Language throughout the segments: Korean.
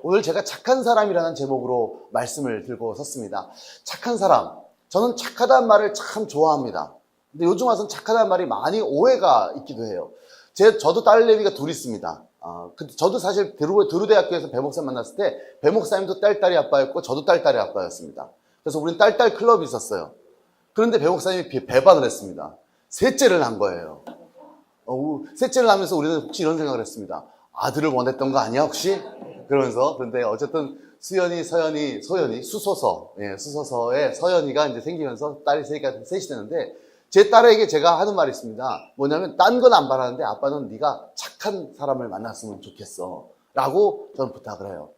오늘 제가 착한 사람이라는 제목으로 말씀을 들고 섰습니다. 착한 사람. 저는 착하다는 말을 참 좋아합니다. 근데 요즘 와서는 착하다는 말이 많이 오해가 있기도 해요. 저도 딸내미가 둘 있습니다. 저도 사실 드루대학교에서 배목사 만났을 때 배목사님도 딸딸이 아빠였고 저도 딸딸이 아빠였습니다. 그래서 우린 딸딸 클럽이 있었어요. 그런데 배목사님이 배반을 했습니다. 셋째를 낳은 거예요. 셋째를 낳으면서 우리는 혹시 이런 생각을 했습니다. 아들을 원했던 거 아니야 혹시? 그러면서 그런데 어쨌든 수연이, 서연이, 소연이, 수소서에 서연이가 이제 생기면서 딸이 셋이 되는데 제 딸에게 제가 하는 말이 있습니다. 뭐냐면 딴 건 안 바라는데 아빠는 네가 착한 사람을 만났으면 좋겠어 라고 저는 부탁을 해요.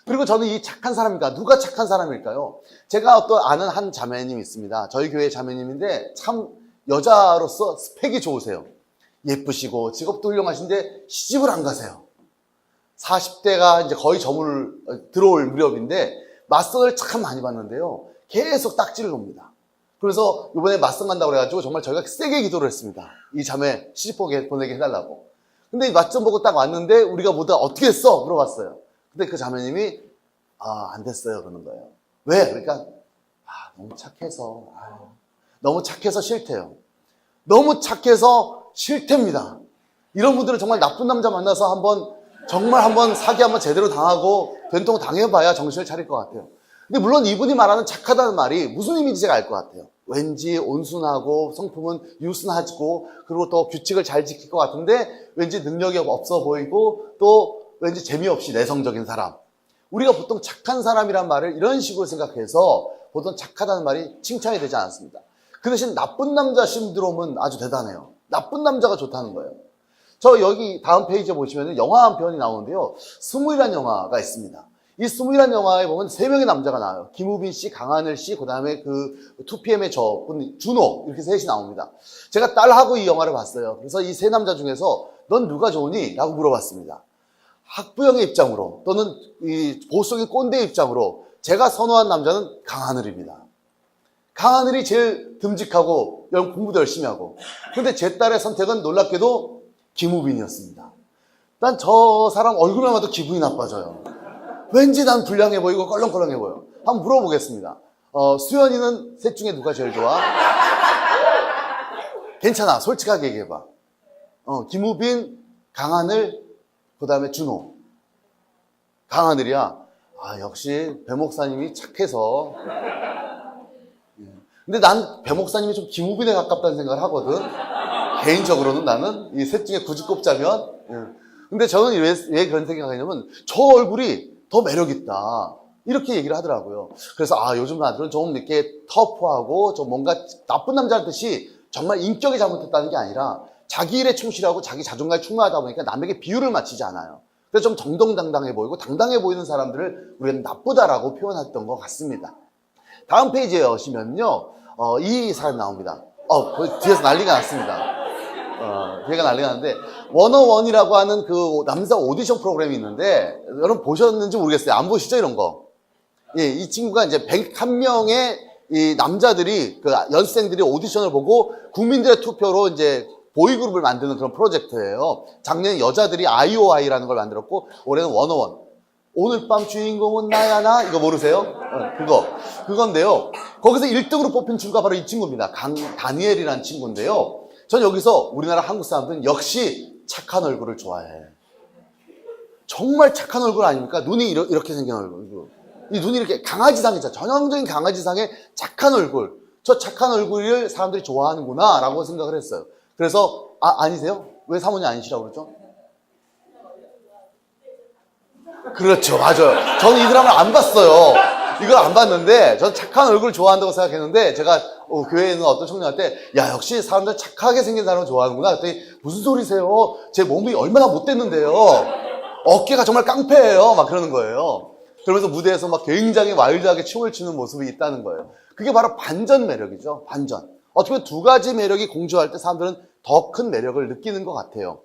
그리고 저는 이 착한 사람일까? 누가 착한 사람일까요? 제가 또 아는 한 자매님이 있습니다. 저희 교회 자매님인데 참 여자로서 스펙이 좋으세요. 예쁘시고 직업도 훌륭하신데 시집을 안 가세요. 40대가 이제 거의 들어올 무렵인데 맞선을 참 많이 봤는데요. 계속 딱지를 놉니다. 그래서 이번에 맞선 간다고 그래가지고 정말 저희가 세게 기도를 했습니다. 이 자매 시집 보내게 해달라고. 근데 이 맞선 보고 딱 왔는데 우리가 보다 어떻게 했어? 물어봤어요. 근데 그 자매님이 안 됐어요 그러는 거예요. 왜? 그러니까 너무 착해서 너무 착해서 싫대요. 너무 착해서 싫답니다. 이런 분들은 정말 나쁜 남자 만나서 한번 사기 한번 제대로 당하고 된통 당해봐야 정신을 차릴 것 같아요. 근데 물론 이분이 말하는 착하다는 말이 무슨 의미인지 제가 알 것 같아요. 왠지 온순하고 성품은 유순하고 그리고 또 규칙을 잘 지킬 것 같은데 왠지 능력이 없어 보이고 또 왠지 재미없이 내성적인 사람. 우리가 보통 착한 사람이란 말을 이런 식으로 생각해서 보통 착하다는 말이 칭찬이 되지 않습니다. 그 대신 나쁜 남자 신드롬은 아주 대단해요. 나쁜 남자가 좋다는 거예요. 저 여기 다음 페이지에 보시면 영화 한 편이 나오는데요. 스무이라는 영화가 있습니다. 이 스무이라는 영화에 보면 3명의 남자가 나와요. 김우빈 씨, 강하늘 씨, 그 다음에 그 2PM의 저분, 준호, 이렇게 셋이 나옵니다. 제가 딸하고 이 영화를 봤어요. 그래서 이 세 남자 중에서 넌 누가 좋으니? 라고 물어봤습니다. 학부형의 입장으로 또는 이 보수적인 꼰대 입장으로 제가 선호한 남자는 강하늘입니다. 강하늘이 제일 듬직하고 공부도 열심히 하고. 근데 제 딸의 선택은 놀랍게도 김우빈이었습니다. 난 저 사람 얼굴만 봐도 기분이 나빠져요. 왠지 난 불량해 보이고 껄렁껄렁해 보여. 한번 물어보겠습니다. 수연이는 셋 중에 누가 제일 좋아? 괜찮아. 솔직하게 얘기해봐. 김우빈, 강하늘, 그 다음에 준호. 강하늘이야. 역시 배 목사님이 착해서. 근데 난 배 목사님이 좀 김우빈에 가깝다는 생각을 하거든. 개인적으로는 나는 이 셋 중에 굳이 꼽자면. 근데 저는 왜 그런 생각을 하냐면 저 얼굴이 더 매력있다. 이렇게 얘기를 하더라고요. 그래서 요즘 아들은 좀 이렇게 터프하고 좀 뭔가 나쁜 남자란 뜻이 정말 인격이 잘못됐다는 게 아니라 자기 일에 충실하고 자기 자존감에 충만하다 보니까 남에게 비유를 맞추지 않아요. 그래서 좀 정정당당해 보이고 당당해 보이는 사람들을 우리는 나쁘다라고 표현했던 것 같습니다. 다음 페이지에 오시면요. 이 사람이 나옵니다. 뒤에서 난리가 났습니다. 걔가 난리가 났는데 워너원이라고 하는 그 남자 오디션 프로그램이 있는데 여러분 보셨는지 모르겠어요. 안 보시죠 이런 거? 예, 이 친구가 이제 101명의 이 남자들이 그 연습생들이 오디션을 보고 국민들의 투표로 이제 보이그룹을 만드는 그런 프로젝트예요. 작년에 여자들이 IOI라는 걸 만들었고 올해는 워너원. 오늘 밤 주인공은 나야 나 이거 모르세요? 그건데요. 거기서 1등으로 뽑힌 친구가 바로 이 친구입니다. 다니엘이라는 친구인데요. 전 여기서 우리나라 한국 사람들은 역시 착한 얼굴을 좋아해. 정말 착한 얼굴 아닙니까? 눈이 이렇게 생긴 얼굴. 이 눈이 이렇게 강아지상이죠. 전형적인 강아지상의 착한 얼굴. 저 착한 얼굴을 사람들이 좋아하는구나 라고 생각을 했어요. 그래서 아니세요? 왜 사모님 아니시라고 그러죠? 그렇죠. 맞아요. 저는 이 드라마를 안 봤어요. 이걸 안 봤는데 전 착한 얼굴을 좋아한다고 생각했는데 제가 교회에 있는 어떤 청년한테 역시 사람들 착하게 생긴 사람을 좋아하는구나 그랬더니 무슨 소리세요? 제 몸이 얼마나 못됐는데요. 어깨가 정말 깡패예요. 막 그러는 거예요. 그러면서 무대에서 막 굉장히 와일드하게 춤을 추는 모습이 있다는 거예요. 그게 바로 반전 매력이죠. 반전. 어떻게 보면 두 가지 매력이 공존할 때 사람들은 더 큰 매력을 느끼는 것 같아요.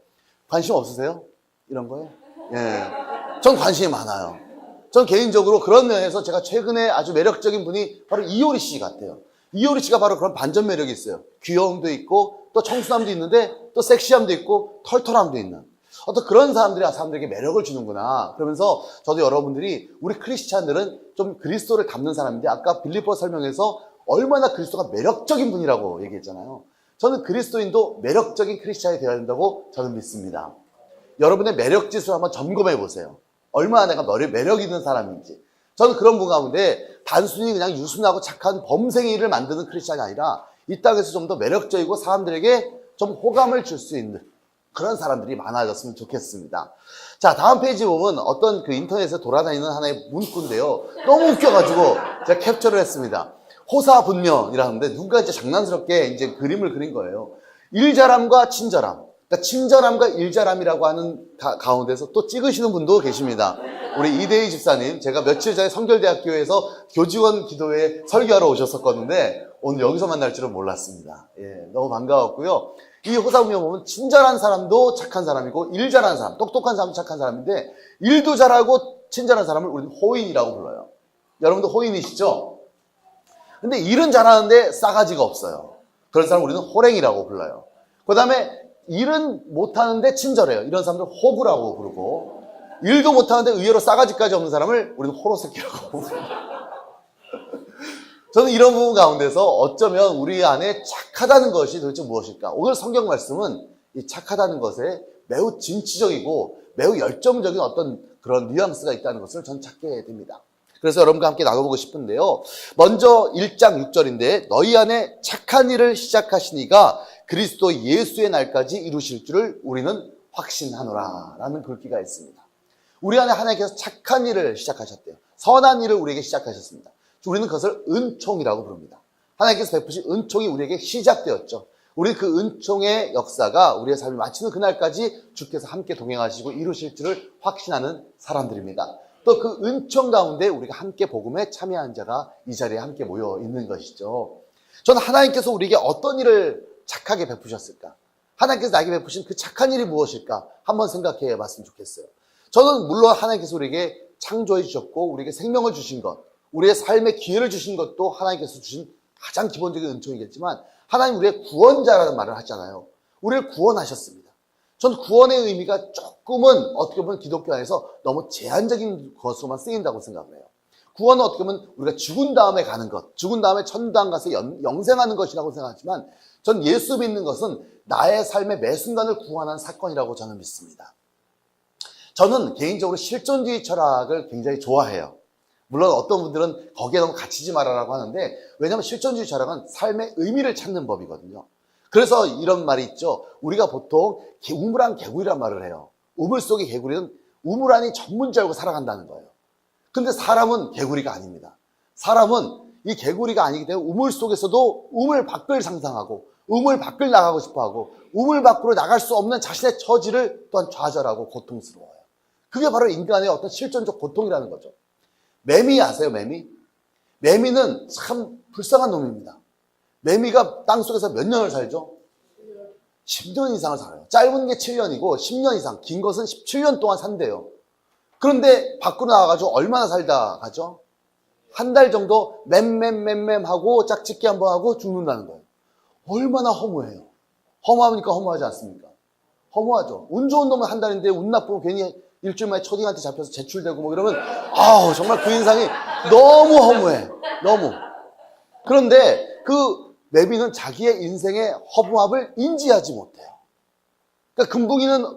관심 없으세요? 이런 거에? 예. 전 관심이 많아요. 전 개인적으로 그런 면에서 제가 최근에 아주 매력적인 분이 바로 이효리 씨 같아요. 이효리 씨가 바로 그런 반전 매력이 있어요. 귀여움도 있고 또 청순함도 있는데 또 섹시함도 있고 털털함도 있는. 어떤 그런 사람들이 사람들에게 매력을 주는구나. 그러면서 저도 여러분들이 우리 크리스찬들은 좀 그리스도를 닮는 사람인데 아까 빌립보 설명에서 얼마나 그리스도가 매력적인 분이라고 얘기했잖아요. 저는 그리스도인도 매력적인 크리스찬이 되어야 된다고 저는 믿습니다. 여러분의 매력 지수를 한번 점검해 보세요. 얼마나 내가 매력 있는 사람인지. 저는 그런 분 가운데 단순히 그냥 유순하고 착한 범생이를 만드는 크리스찬이 아니라 이 땅에서 좀 더 매력적이고 사람들에게 좀 호감을 줄 수 있는 그런 사람들이 많아졌으면 좋겠습니다. 자, 다음 페이지 보면 어떤 그 인터넷에 돌아다니는 하나의 문구인데요. 너무 웃겨가지고 제가 캡처를 했습니다. 호사분명이라는데 누가 이제 장난스럽게 이제 그림을 그린 거예요. 일자람과 친절함. 그러니까 친절함과 일자람이라고 하는 가운데서 또 찍으시는 분도 계십니다. 우리 이대희 집사님, 제가 며칠 전에 성결대학교에서 교직원 기도회에 설교하러 오셨었거든요. 오늘 여기서 만날 줄은 몰랐습니다. 예, 너무 반가웠고요. 이 호사분명 보면 친절한 사람도 착한 사람이고 일 잘하는 사람, 똑똑한 사람도 착한 사람인데 일도 잘하고 친절한 사람을 우리는 호인이라고 불러요. 여러분도 호인이시죠? 근데 일은 잘하는데 싸가지가 없어요. 그런 사람 우리는 호랭이라고 불러요. 그 다음에 일은 못하는데 친절해요. 이런 사람들 호구라고 부르고, 일도 못하는데 의외로 싸가지까지 없는 사람을 우리는 호로새끼라고 부릅니다. 저는 이런 부분 가운데서 어쩌면 우리 안에 착하다는 것이 도대체 무엇일까? 오늘 성경 말씀은 이 착하다는 것에 매우 진취적이고 매우 열정적인 어떤 그런 뉘앙스가 있다는 것을 전 찾게 됩니다. 그래서 여러분과 함께 나눠보고 싶은데요. 먼저 1장 6절인데 너희 안에 착한 일을 시작하시니가 그리스도 예수의 날까지 이루실 줄을 우리는 확신하노라 라는 글귀가 있습니다. 우리 안에 하나님께서 착한 일을 시작하셨대요. 선한 일을 우리에게 시작하셨습니다. 우리는 그것을 은총이라고 부릅니다. 하나님께서 베푸신 은총이 우리에게 시작되었죠. 우리는 그 은총의 역사가 우리의 삶을 마치는 그날까지 주께서 함께 동행하시고 이루실 줄을 확신하는 사람들입니다. 또 그 은총 가운데 우리가 함께 복음에 참여한 자가 이 자리에 함께 모여 있는 것이죠. 저는 하나님께서 우리에게 어떤 일을 착하게 베푸셨을까? 하나님께서 나에게 베푸신 그 착한 일이 무엇일까? 한번 생각해 봤으면 좋겠어요. 저는 물론 하나님께서 우리에게 창조해 주셨고 우리에게 생명을 주신 것, 우리의 삶의 기회를 주신 것도 하나님께서 주신 가장 기본적인 은총이겠지만 하나님 우리의 구원자라는 말을 하잖아요. 우리를 구원하셨습니다. 전 구원의 의미가 조금은 어떻게 보면 기독교 안에서 너무 제한적인 것으로만 쓰인다고 생각을 해요. 구원은 어떻게 보면 우리가 죽은 다음에 가는 것, 죽은 다음에 천당 가서 영생하는 것이라고 생각하지만 전 예수 믿는 것은 나의 삶의 매 순간을 구원하는 사건이라고 저는 믿습니다. 저는 개인적으로 실존주의 철학을 굉장히 좋아해요. 물론 어떤 분들은 거기에 너무 갇히지 말아라고 하는데 왜냐하면 실존주의 철학은 삶의 의미를 찾는 법이거든요. 그래서 이런 말이 있죠. 우리가 보통 우물안 개구리란 말을 해요. 우물 속의 개구리는 우물안이 전문 줄 알고 살아간다는 거예요. 근데 사람은 개구리가 아닙니다. 사람은 이 개구리가 아니기 때문에 우물 속에서도 우물 밖을 상상하고 우물 밖을 나가고 싶어하고 우물 밖으로 나갈 수 없는 자신의 처지를 또한 좌절하고 고통스러워요. 그게 바로 인간의 어떤 실존적 고통이라는 거죠. 매미 아세요, 매미? 매미는 참 불쌍한 놈입니다. 매미가 땅속에서 몇 년을 살죠? 10년 이상을 살아요. 짧은 게 7년이고 10년 이상, 긴 것은 17년 동안 산대요. 그런데 밖으로 나와가지고 얼마나 살다 가죠? 한 달 정도 맴하고 짝짓기 한번 하고 죽는다는 거예요. 얼마나 허무해요. 허무하니까 허무하지 않습니까? 허무하죠. 운 좋은 놈은 한 달인데 운 나쁘면 괜히 일주일 만에 초딩한테 잡혀서 제출되고 뭐 이러면 아우 정말 그 인상이 너무 허무해. 너무. 그런데 그 매미는 자기의 인생의 허무함을 인지하지 못해요. 그러니까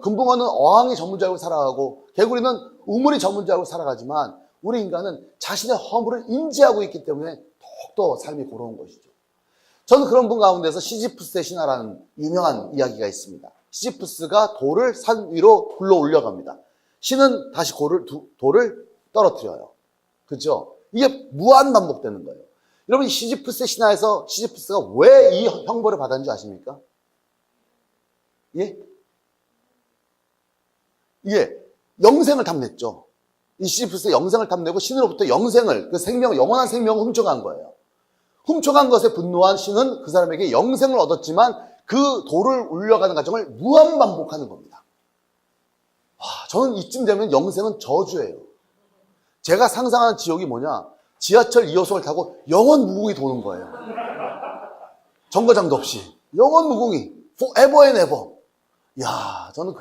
금붕어는 어항이 전문자로 살아가고 개구리는 우물이 전문자로 살아가지만 우리 인간은 자신의 허물을 인지하고 있기 때문에 더욱더 삶이 고로운 것이죠. 저는 그런 분 가운데서 시지프스의 신화라는 유명한 이야기가 있습니다. 시지프스가 돌을 산 위로 굴러 올려갑니다. 신은 다시 돌을 떨어뜨려요. 그죠? 이게 무한 반복되는 거예요. 여러분 시지프스의 신화에서 시지프스가 왜 이 형벌을 받았는지 아십니까? 예? 예, 영생을 탐냈죠. 이 시지프스의 영생을 탐내고 신으로부터 영생을, 그 생명, 영원한 생명을 훔쳐간 거예요. 훔쳐간 것에 분노한 신은 그 사람에게 영생을 얻었지만 그 돌을 울려가는 과정을 무한 반복하는 겁니다. 와, 저는 이쯤 되면 영생은 저주예요. 제가 상상하는 지옥이 뭐냐? 지하철 2호선을 타고 영원 무궁히 도는 거예요. 정거장도 없이. 영원 무궁히. Forever and ever. 이야, 저는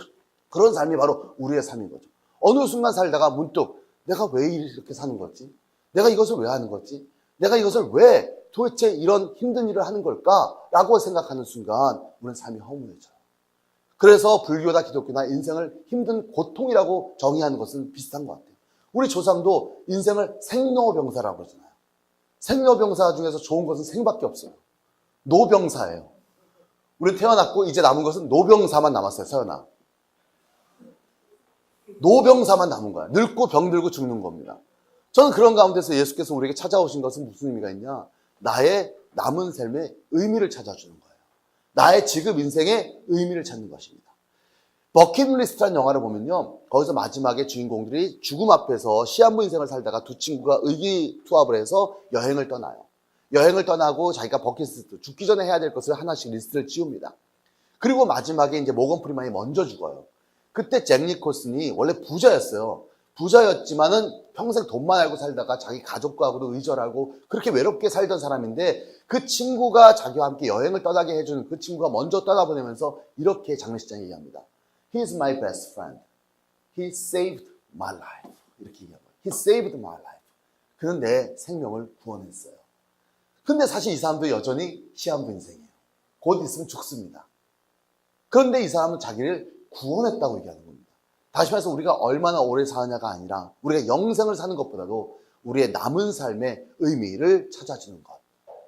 그런 삶이 바로 우리의 삶인 거죠. 어느 순간 살다가 문득 내가 왜 이렇게 사는 거지? 내가 이것을 왜 하는 거지? 내가 이것을 왜 도대체 이런 힘든 일을 하는 걸까? 라고 생각하는 순간 우리는 삶이 허무해져요. 그래서 불교나 기독교나 인생을 힘든 고통이라고 정의하는 것은 비슷한 것 같아요. 우리 조상도 인생을 생로병사라고 그러잖아요. 생로병사 중에서 좋은 것은 생밖에 없어요. 노병사예요. 우리 태어났고 이제 남은 것은 노병사만 남았어요. 서연아. 노병사만 남은 거야. 늙고 병들고 죽는 겁니다. 저는 그런 가운데서 예수께서 우리에게 찾아오신 것은 무슨 의미가 있냐? 나의 남은 삶의 의미를 찾아주는 거예요. 나의 지금 인생의 의미를 찾는 것입니다. 버킷리스트라는 영화를 보면요, 거기서 마지막에 주인공들이 죽음 앞에서 시한부 인생을 살다가 두 친구가 의기투합을 해서 여행을 떠나요. 여행을 떠나고 자기가 버킷리스트, 죽기 전에 해야 될 것을 하나씩 리스트를 지웁니다. 그리고 마지막에 이제 모건 프리만이 먼저 죽어요. 그때 잭 니콜슨이 원래 부자였어요. 부자였지만은 평생 돈만 알고 살다가 자기 가족과도 의절하고 그렇게 외롭게 살던 사람인데, 그 친구가 자기와 함께 여행을 떠나게 해주는 그 친구가 먼저 떠나보내면서 이렇게 장례식장에 얘기합니다. He is my best friend. He saved my life. 이렇게 얘기합니다. He saved my life. 그는 내 생명을 구원했어요. 근데 사실 이 사람도 여전히 시한부 인생이에요. 곧 있으면 죽습니다. 그런데 이 사람은 자기를 구원했다고 얘기하는 겁니다. 다시 말해서 우리가 얼마나 오래 사느냐가 아니라 우리가 영생을 사는 것보다도 우리의 남은 삶의 의미를 찾아주는 것,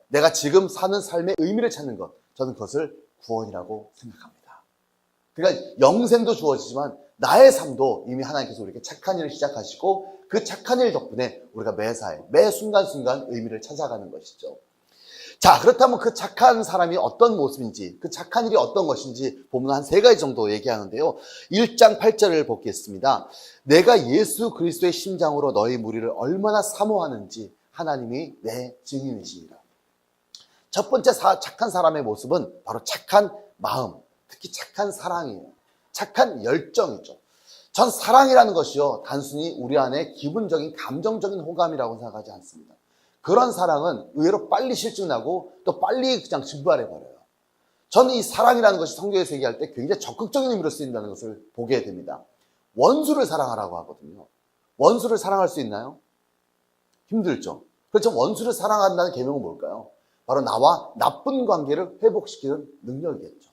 내가 지금 사는 삶의 의미를 찾는 것, 저는 그것을 구원이라고 생각합니다. 그러니까 영생도 주어지지만 나의 삶도 이미 하나님께서 우리에게 착한 일을 시작하시고 그 착한 일 덕분에 우리가 매사에 매 순간순간 의미를 찾아가는 것이죠. 자, 그렇다면 그 착한 사람이 어떤 모습인지, 그 착한 일이 어떤 것인지 보면 한 3가지 정도 얘기하는데요. 1장 8절을 보겠습니다. 내가 예수 그리스도의 심장으로 너희 무리를 얼마나 사모하는지 하나님이 내 증인이시니라. 첫 번째 착한 사람의 모습은 바로 착한 마음, 특히 착한 사랑이에요. 착한 열정이죠. 전 사랑이라는 것이요, 단순히 우리 안에 기분적인 감정적인 호감이라고 생각하지 않습니다. 그런 사랑은 의외로 빨리 실증나고 또 빨리 그냥 증발해버려요. 저는 이 사랑이라는 것이 성경에서 얘기할 때 굉장히 적극적인 의미로 쓰인다는 것을 보게 됩니다. 원수를 사랑하라고 하거든요. 원수를 사랑할 수 있나요? 힘들죠. 그렇죠. 원수를 사랑한다는 계명은 뭘까요? 바로 나와 나쁜 관계를 회복시키는 능력이겠죠.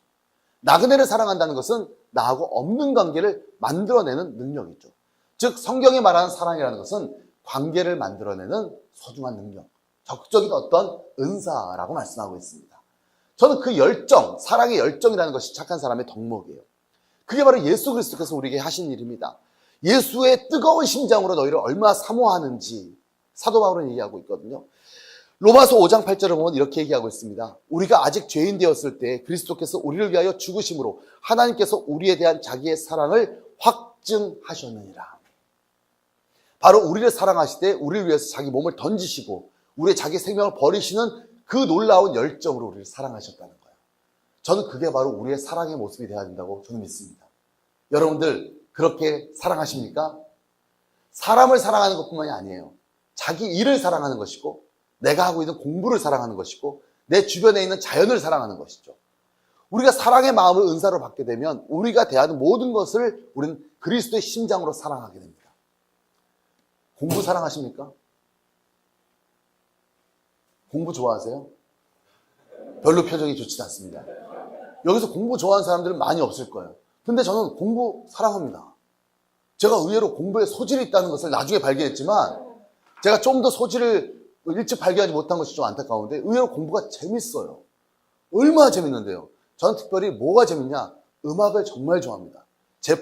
나그네를 사랑한다는 것은 나하고 없는 관계를 만들어내는 능력이죠. 즉 성경이 말하는 사랑이라는 것은 관계를 만들어내는 소중한 능력, 적극적인 어떤 은사라고 말씀하고 있습니다. 저는 그 열정, 사랑의 열정이라는 것이 착한 사람의 덕목이에요. 그게 바로 예수 그리스도께서 우리에게 하신 일입니다. 예수의 뜨거운 심장으로 너희를 얼마나 사모하는지 사도 바울은 얘기하고 있거든요. 로마서 5장 8절을 보면 이렇게 얘기하고 있습니다. 우리가 아직 죄인 되었을 때 그리스도께서 우리를 위하여 죽으심으로 하나님께서 우리에 대한 자기의 사랑을 확증하셨느니라. 바로 우리를 사랑하실 때 우리를 위해서 자기 몸을 던지시고 우리의 자기 생명을 버리시는 그 놀라운 열정으로 우리를 사랑하셨다는 거예요. 저는 그게 바로 우리의 사랑의 모습이 되어야 된다고 저는 믿습니다. 여러분들 그렇게 사랑하십니까? 사람을 사랑하는 것뿐만이 아니에요. 자기 일을 사랑하는 것이고 내가 하고 있는 공부를 사랑하는 것이고 내 주변에 있는 자연을 사랑하는 것이죠. 우리가 사랑의 마음을 은사로 받게 되면 우리가 대하는 모든 것을 우리는 그리스도의 심장으로 사랑하게 됩니다. 공부 사랑하십니까? 공부 좋아하세요? 별로 표정이 좋지 않습니다. 여기서 공부 좋아하는 사람들은 많이 없을 거예요. 근데 저는 공부 사랑합니다. 제가 의외로 공부에 소질이 있다는 것을 나중에 발견했지만 제가 좀 더 소질을 일찍 발견하지 못한 것이 좀 안타까운데 의외로 공부가 재밌어요. 얼마나 재밌는데요. 저는 특별히 뭐가 재밌냐? 음악을 정말 좋아합니다. 제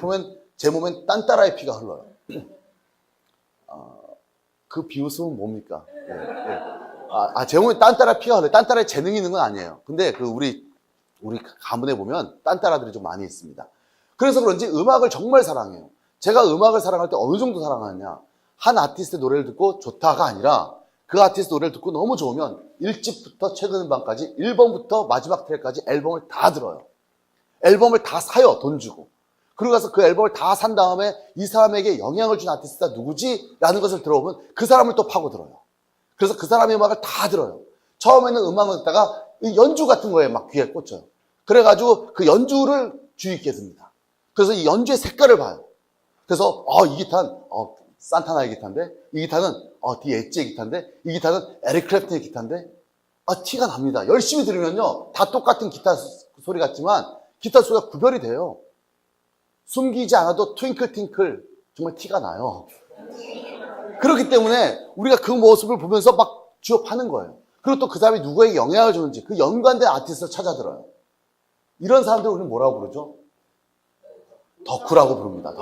몸엔 딴따라의 피가 흘러요. 그 비웃음은 뭡니까? 제 몸에 딴따라 피가 흘러요. 딴따라의 재능이 있는 건 아니에요. 근데 우리 가문에 보면 딴따라들이 좀 많이 있습니다. 그래서 그런지 음악을 정말 사랑해요. 제가 음악을 사랑할 때 어느 정도 사랑하느냐? 한 아티스트의 노래를 듣고 좋다가 아니라 그 아티스트 노래를 듣고 너무 좋으면 1집부터 최근 음반까지 1번부터 마지막 트랙까지 앨범을 다 들어요. 앨범을 다 사요. 돈 주고. 그러고 가서 그 앨범을 다 산 다음에 이 사람에게 영향을 준 아티스트가 누구지? 라는 것을 들어보면 그 사람을 또 파고들어요. 그래서 그 사람의 음악을 다 들어요. 처음에는 음악을 듣다가 연주 같은 거에 막 귀에 꽂혀요. 그래가지고 그 연주를 주의 있게 듭니다. 그래서 이 연주의 색깔을 봐요. 그래서 이 기타는 산타나의 기타인데, 이 기타는 디 엣지의 기타인데, 이 기타는 에릭 클랩튼의 기타인데, 티가 납니다. 열심히 들으면요, 다 똑같은 기타 소리 같지만 기타 소리가 구별이 돼요. 숨기지 않아도 트윙클 팅클 정말 티가 나요. 그렇기 때문에 우리가 그 모습을 보면서 막 취업하는 거예요. 그리고 또 그 사람이 누구에게 영향을 주는지 그 연관된 아티스트를 찾아들어요. 이런 사람들을 우리는 뭐라고 부르죠? 덕후라고 부릅니다.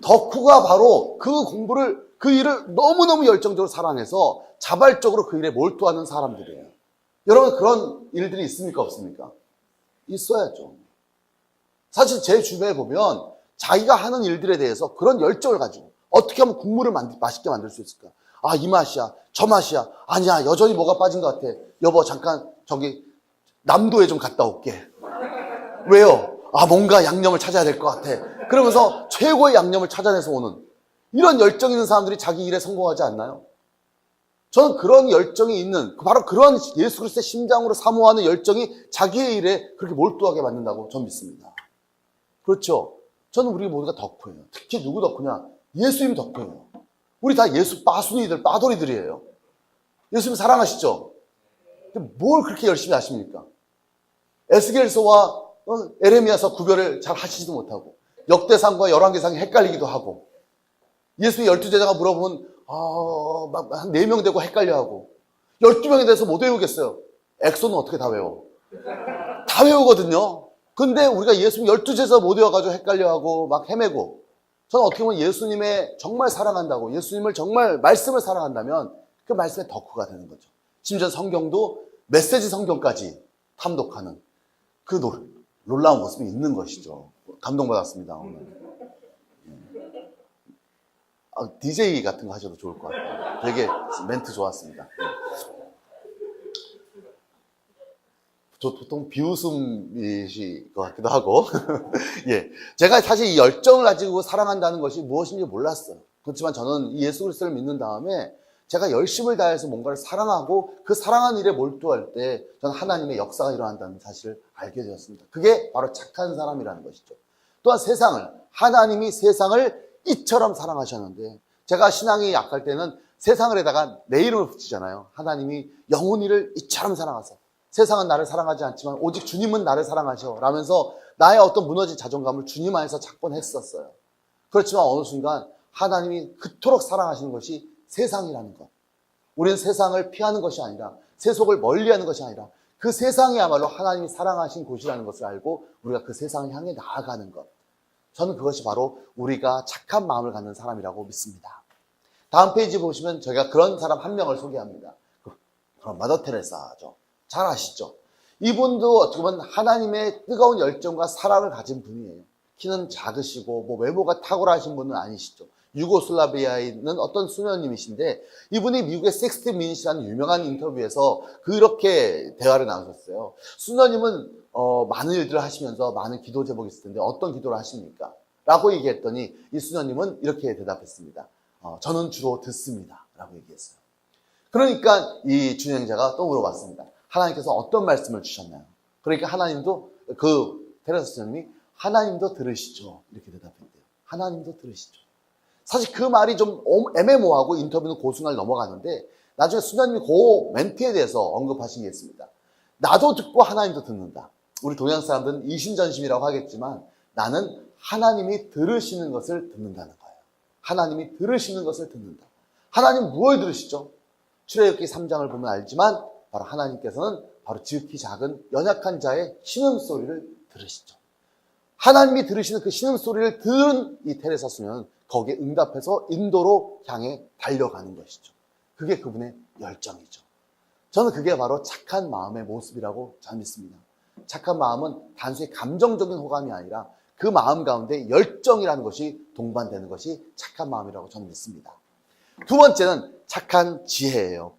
덕후가 바로 그 공부를, 그 일을 너무너무 열정적으로 사랑해서 자발적으로 그 일에 몰두하는 사람들이에요. 여러분, 그런 일들이 있습니까? 없습니까? 있어야죠. 사실 제 주변에 보면 자기가 하는 일들에 대해서 그런 열정을 가지고 어떻게 하면 국물을 맛있게 만들 수 있을까? 이 맛이야, 저 맛이야. 아니야, 여전히 뭐가 빠진 것 같아. 여보, 잠깐 저기 남도에 좀 갔다 올게. 왜요? 뭔가 양념을 찾아야 될 것 같아. 그러면서 최고의 양념을 찾아내서 오는 이런 열정 있는 사람들이 자기 일에 성공하지 않나요? 저는 그런 열정이 있는, 바로 그런 예수 그리스도의 심장으로 사모하는 열정이 자기의 일에 그렇게 몰두하게 만든다고 저는 믿습니다. 그렇죠? 저는 우리 모두가 덕후예요. 특히 누구 덕후냐? 예수님 덕후예요. 우리 다 예수 빠순이들, 빠돌이들이에요. 예수님 사랑하시죠? 뭘 그렇게 열심히 하십니까? 에스겔서와 에레미야서 구별을 잘 하시지도 못하고 역대상과 열왕기상이 헷갈리기도 하고 예수의 12제자가 물어보면 막 한 4명 되고 헷갈려하고 12명에 대해서 못 외우겠어요. 엑소는 어떻게 다 외워? 다 외우거든요. 근데 우리가 예수님 12제자 못 외워가지고 헷갈려하고 막 헤매고 저는 어떻게 보면 예수님의 정말 사랑한다고 예수님을 정말 말씀을 사랑한다면 그 말씀의 덕후가 되는 거죠. 심지어 성경도 메시지 성경까지 탐독하는 그 놀라운 모습이 있는 것이죠. 감동받았습니다, 오늘. DJ 같은 거 하셔도 좋을 것 같아요. 되게 멘트 좋았습니다. 저 보통 비웃음이실 것 같기도 하고. 예. 제가 사실 이 열정을 가지고 사랑한다는 것이 무엇인지 몰랐어요. 그렇지만 저는 이 예수 그리스도를 믿는 다음에 제가 열심을 다해서 뭔가를 사랑하고 그 사랑하는 일에 몰두할 때 저는 하나님의 역사가 일어난다는 사실을 알게 되었습니다. 그게 바로 착한 사람이라는 것이죠. 또한 하나님이 세상을 이처럼 사랑하셨는데 제가 신앙이 약할 때는 세상을에다가 내 이름을 붙이잖아요. 하나님이 영혼이를 이처럼 사랑하사 세상은 나를 사랑하지 않지만 오직 주님은 나를 사랑하셔 라면서 나의 어떤 무너진 자존감을 주님 안에서 착본했었어요. 그렇지만 어느 순간 하나님이 그토록 사랑하시는 것이 세상이라는 것. 우리는 세상을 피하는 것이 아니라 세속을 멀리하는 것이 아니라 그 세상이야말로 하나님이 사랑하신 곳이라는 것을 알고 우리가 그 세상을 향해 나아가는 것. 저는 그것이 바로 우리가 착한 마음을 갖는 사람이라고 믿습니다. 다음 페이지 보시면 저희가 그런 사람 한 명을 소개합니다. 그럼 마더 테레사죠. 잘 아시죠? 이분도 어떻게 보면 하나님의 뜨거운 열정과 사랑을 가진 분이에요. 키는 작으시고 외모가 탁월하신 분은 아니시죠. 유고슬라비아에 있는 어떤 수녀님이신데 이분이 미국의 60 미닛이라는 유명한 인터뷰에서 그렇게 대화를 나누셨어요. 수녀님은 많은 일들을 하시면서 많은 기도 제목이 있을 텐데 어떤 기도를 하십니까? 라고 얘기했더니 이 수녀님은 이렇게 대답했습니다. 저는 주로 듣습니다. 라고 얘기했어요. 그러니까 이 준행자가 또 물어봤습니다. 하나님께서 어떤 말씀을 주셨나요? 그러니까 하나님도 테레사 수녀님이 하나님도 들으시죠. 이렇게 대답했대요. 하나님도 들으시죠. 사실 그 말이 좀 애매모호하고 인터뷰는 고순을 넘어가는데 나중에 수녀님이 그 멘트에 대해서 언급하신 게 있습니다. 나도 듣고 하나님도 듣는다. 우리 동양 사람들은 이심전심이라고 하겠지만 나는 하나님이 들으시는 것을 듣는다는 거예요. 하나님이 들으시는 것을 듣는다. 하나님 무엇을 들으시죠? 출애굽기 3장을 보면 알지만 바로 하나님께서는 바로 지극히 작은 연약한 자의 신음소리를 들으시죠. 하나님이 들으시는 그 신음소리를 들은 이 테레사 수녀는 거기에 응답해서 인도로 향해 달려가는 것이죠. 그게 그분의 열정이죠. 저는 그게 바로 착한 마음의 모습이라고 저는 믿습니다. 착한 마음은 단순히 감정적인 호감이 아니라 그 마음 가운데 열정이라는 것이 동반되는 것이 착한 마음이라고 저는 믿습니다. 두 번째는 착한 지혜예요.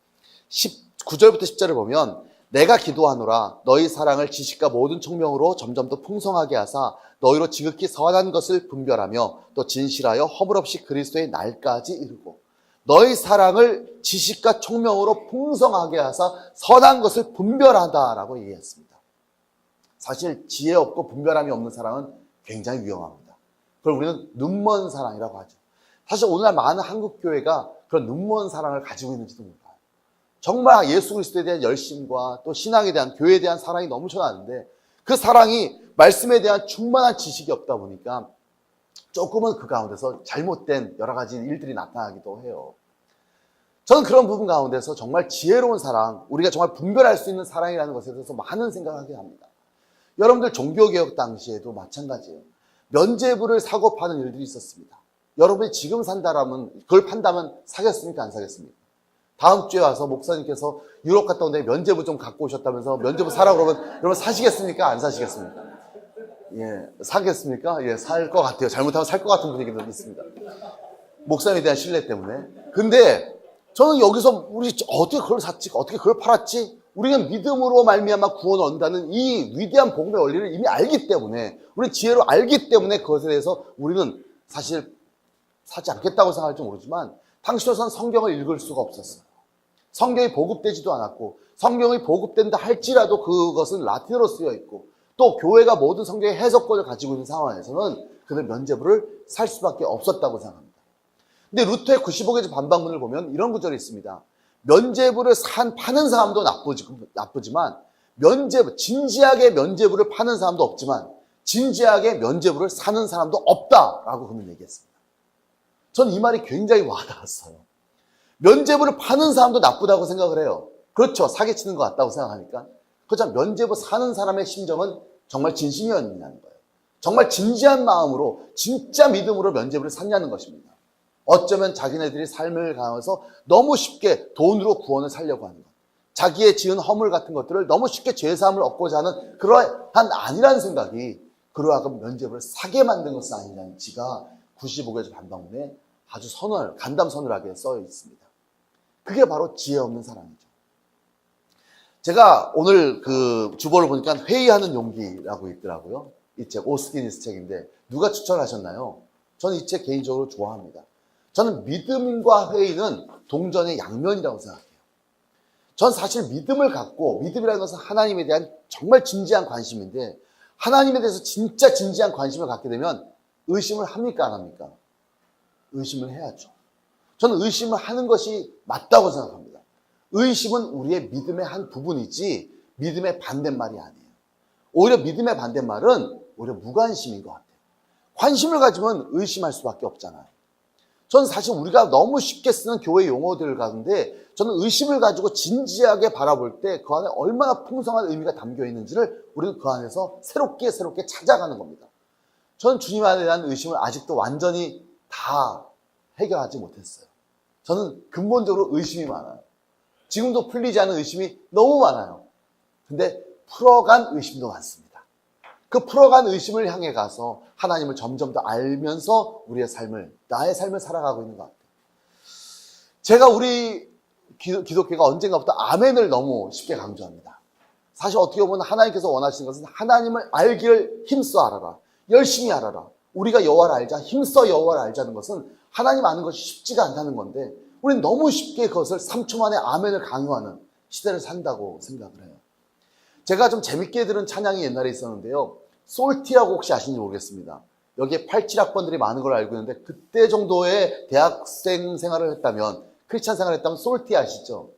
9절부터 10절을 보면 내가 기도하노라 너희 사랑을 지식과 모든 총명으로 점점 더 풍성하게 하사 너희로 지극히 선한 것을 분별하며 또 진실하여 허물없이 그리스도의 날까지 이르고 너희 사랑을 지식과 총명으로 풍성하게 하사 선한 것을 분별하다라고 얘기했습니다. 사실 지혜 없고 분별함이 없는 사람은 굉장히 위험합니다. 그걸 우리는 눈먼 사랑이라고 하죠. 사실 오늘날 많은 한국교회가 그런 눈먼 사랑을 가지고 있는지도 몰라요. 정말 예수 그리스도에 대한 열심과 또 신앙에 대한, 교회에 대한 사랑이 넘쳐나는데 그 사랑이 말씀에 대한 충만한 지식이 없다 보니까 조금은 그 가운데서 잘못된 여러 가지 일들이 나타나기도 해요. 저는 그런 부분 가운데서 정말 지혜로운 사랑, 우리가 정말 분별할 수 있는 사랑이라는 것에 대해서 많은 생각을 하게 합니다. 여러분들 종교개혁 당시에도 마찬가지예요. 면죄부를 사고 파는 일들이 있었습니다. 여러분이 지금 산다라면 그걸 판다면 사겠습니까? 안 사겠습니까? 다음 주에 와서 목사님께서 유럽 갔다 온데 면죄부 좀 갖고 오셨다면서 면죄부 사라고 그러면 여러분 사시겠습니까? 안 사시겠습니까? 예, 사겠습니까? 예, 살 것 같아요. 잘못하면 살 것 같은 분위기도 있습니다. 목사님에 대한 신뢰 때문에. 근데 저는 여기서 우리 어떻게 그걸 샀지? 어떻게 그걸 팔았지? 우리는 믿음으로 말미암아 구원을 얻는다는 이 위대한 복음의 원리를 이미 알기 때문에, 우리는 지혜로 알기 때문에 그것에 대해서 우리는 사실 사지 않겠다고 생각할지 모르지만 당시로서는 성경을 읽을 수가 없었어요. 성경이 보급되지도 않았고, 성경이 보급된다 할지라도 그것은 라틴어로 쓰여 있고, 또 교회가 모든 성경의 해석권을 가지고 있는 상황에서는 그들 면죄부를 살 수밖에 없었다고 생각합니다. 근데 루터의 95개조 반박문을 보면 이런 구절이 있습니다. 면죄부를 파는 사람도 나쁘지만 진지하게 면죄부를 파는 사람도 없지만 진지하게 면죄부를 사는 사람도 없다라고 그는 얘기했습니다. 전 이 말이 굉장히 와닿았어요. 면죄부를 파는 사람도 나쁘다고 생각을 해요. 그렇죠. 사기치는 것 같다고 생각하니까. 그렇지만 면죄부 사는 사람의 심정은 정말 진심이었냐는 거예요. 정말 진지한 마음으로 진짜 믿음으로 면죄부를 샀냐는 것입니다. 어쩌면 자기네들이 삶을 가면서 너무 쉽게 돈으로 구원을 살려고 하는 것, 자기의 지은 허물 같은 것들을 너무 쉽게 죄사함을 얻고자 하는 그러한 아니라는 생각이 그러하고 면죄부를 사게 만든 것은 아니냐는지가 95개조 반박문에 아주 간담서늘하게 써 있습니다. 그게 바로 지혜 없는 사랑이죠. 제가 오늘 그 주보를 보니까 회의하는 용기라고 있더라고요. 이 책, 오스티니스 책인데 누가 추천하셨나요? 저는 이 책 개인적으로 좋아합니다. 저는 믿음과 회의는 동전의 양면이라고 생각해요. 전 사실 믿음을 갖고, 믿음이라는 것은 하나님에 대한 정말 진지한 관심인데, 하나님에 대해서 진짜 진지한 관심을 갖게 되면 의심을 합니까? 안 합니까? 의심을 해야죠. 저는 의심을 하는 것이 맞다고 생각합니다. 의심은 우리의 믿음의 한 부분이지 믿음의 반대말이 아니에요. 오히려 믿음의 반대말은 오히려 무관심인 것 같아요. 관심을 가지면 의심할 수밖에 없잖아요. 저는 사실 우리가 너무 쉽게 쓰는 교회 용어들 가운데 저는 의심을 가지고 진지하게 바라볼 때 그 안에 얼마나 풍성한 의미가 담겨 있는지를 우리는 그 안에서 새롭게 찾아가는 겁니다. 저는 주님 안에 대한 의심을 아직도 완전히 다 해결하지 못했어요. 저는 근본적으로 의심이 많아요. 지금도 풀리지 않은 의심이 너무 많아요. 근데 풀어간 의심도 많습니다. 그 풀어간 의심을 향해 가서 하나님을 점점 더 알면서 나의 삶을 살아가고 있는 것 같아요. 제가 우리 기독교가 언젠가부터 아멘을 너무 쉽게 강조합니다. 사실 어떻게 보면 하나님께서 원하시는 것은 하나님을 알기를 힘써 알아라. 열심히 알아라. 우리가 여호와를 알자, 힘써 여호와를 알자는 것은 하나님 아는 것이 쉽지가 않다는 건데 우리는 너무 쉽게 그것을 3초 만에 아멘을 강요하는 시대를 산다고 생각을 해요. 제가 좀 재밌게 들은 찬양이 옛날에 있었는데요. 솔티라고 혹시 아시는지 모르겠습니다. 여기에 87학번들이 많은 걸 알고 있는데 그때 정도의 대학생 생활을 했다면, 크리스찬 생활을 했다면 솔티 아시죠?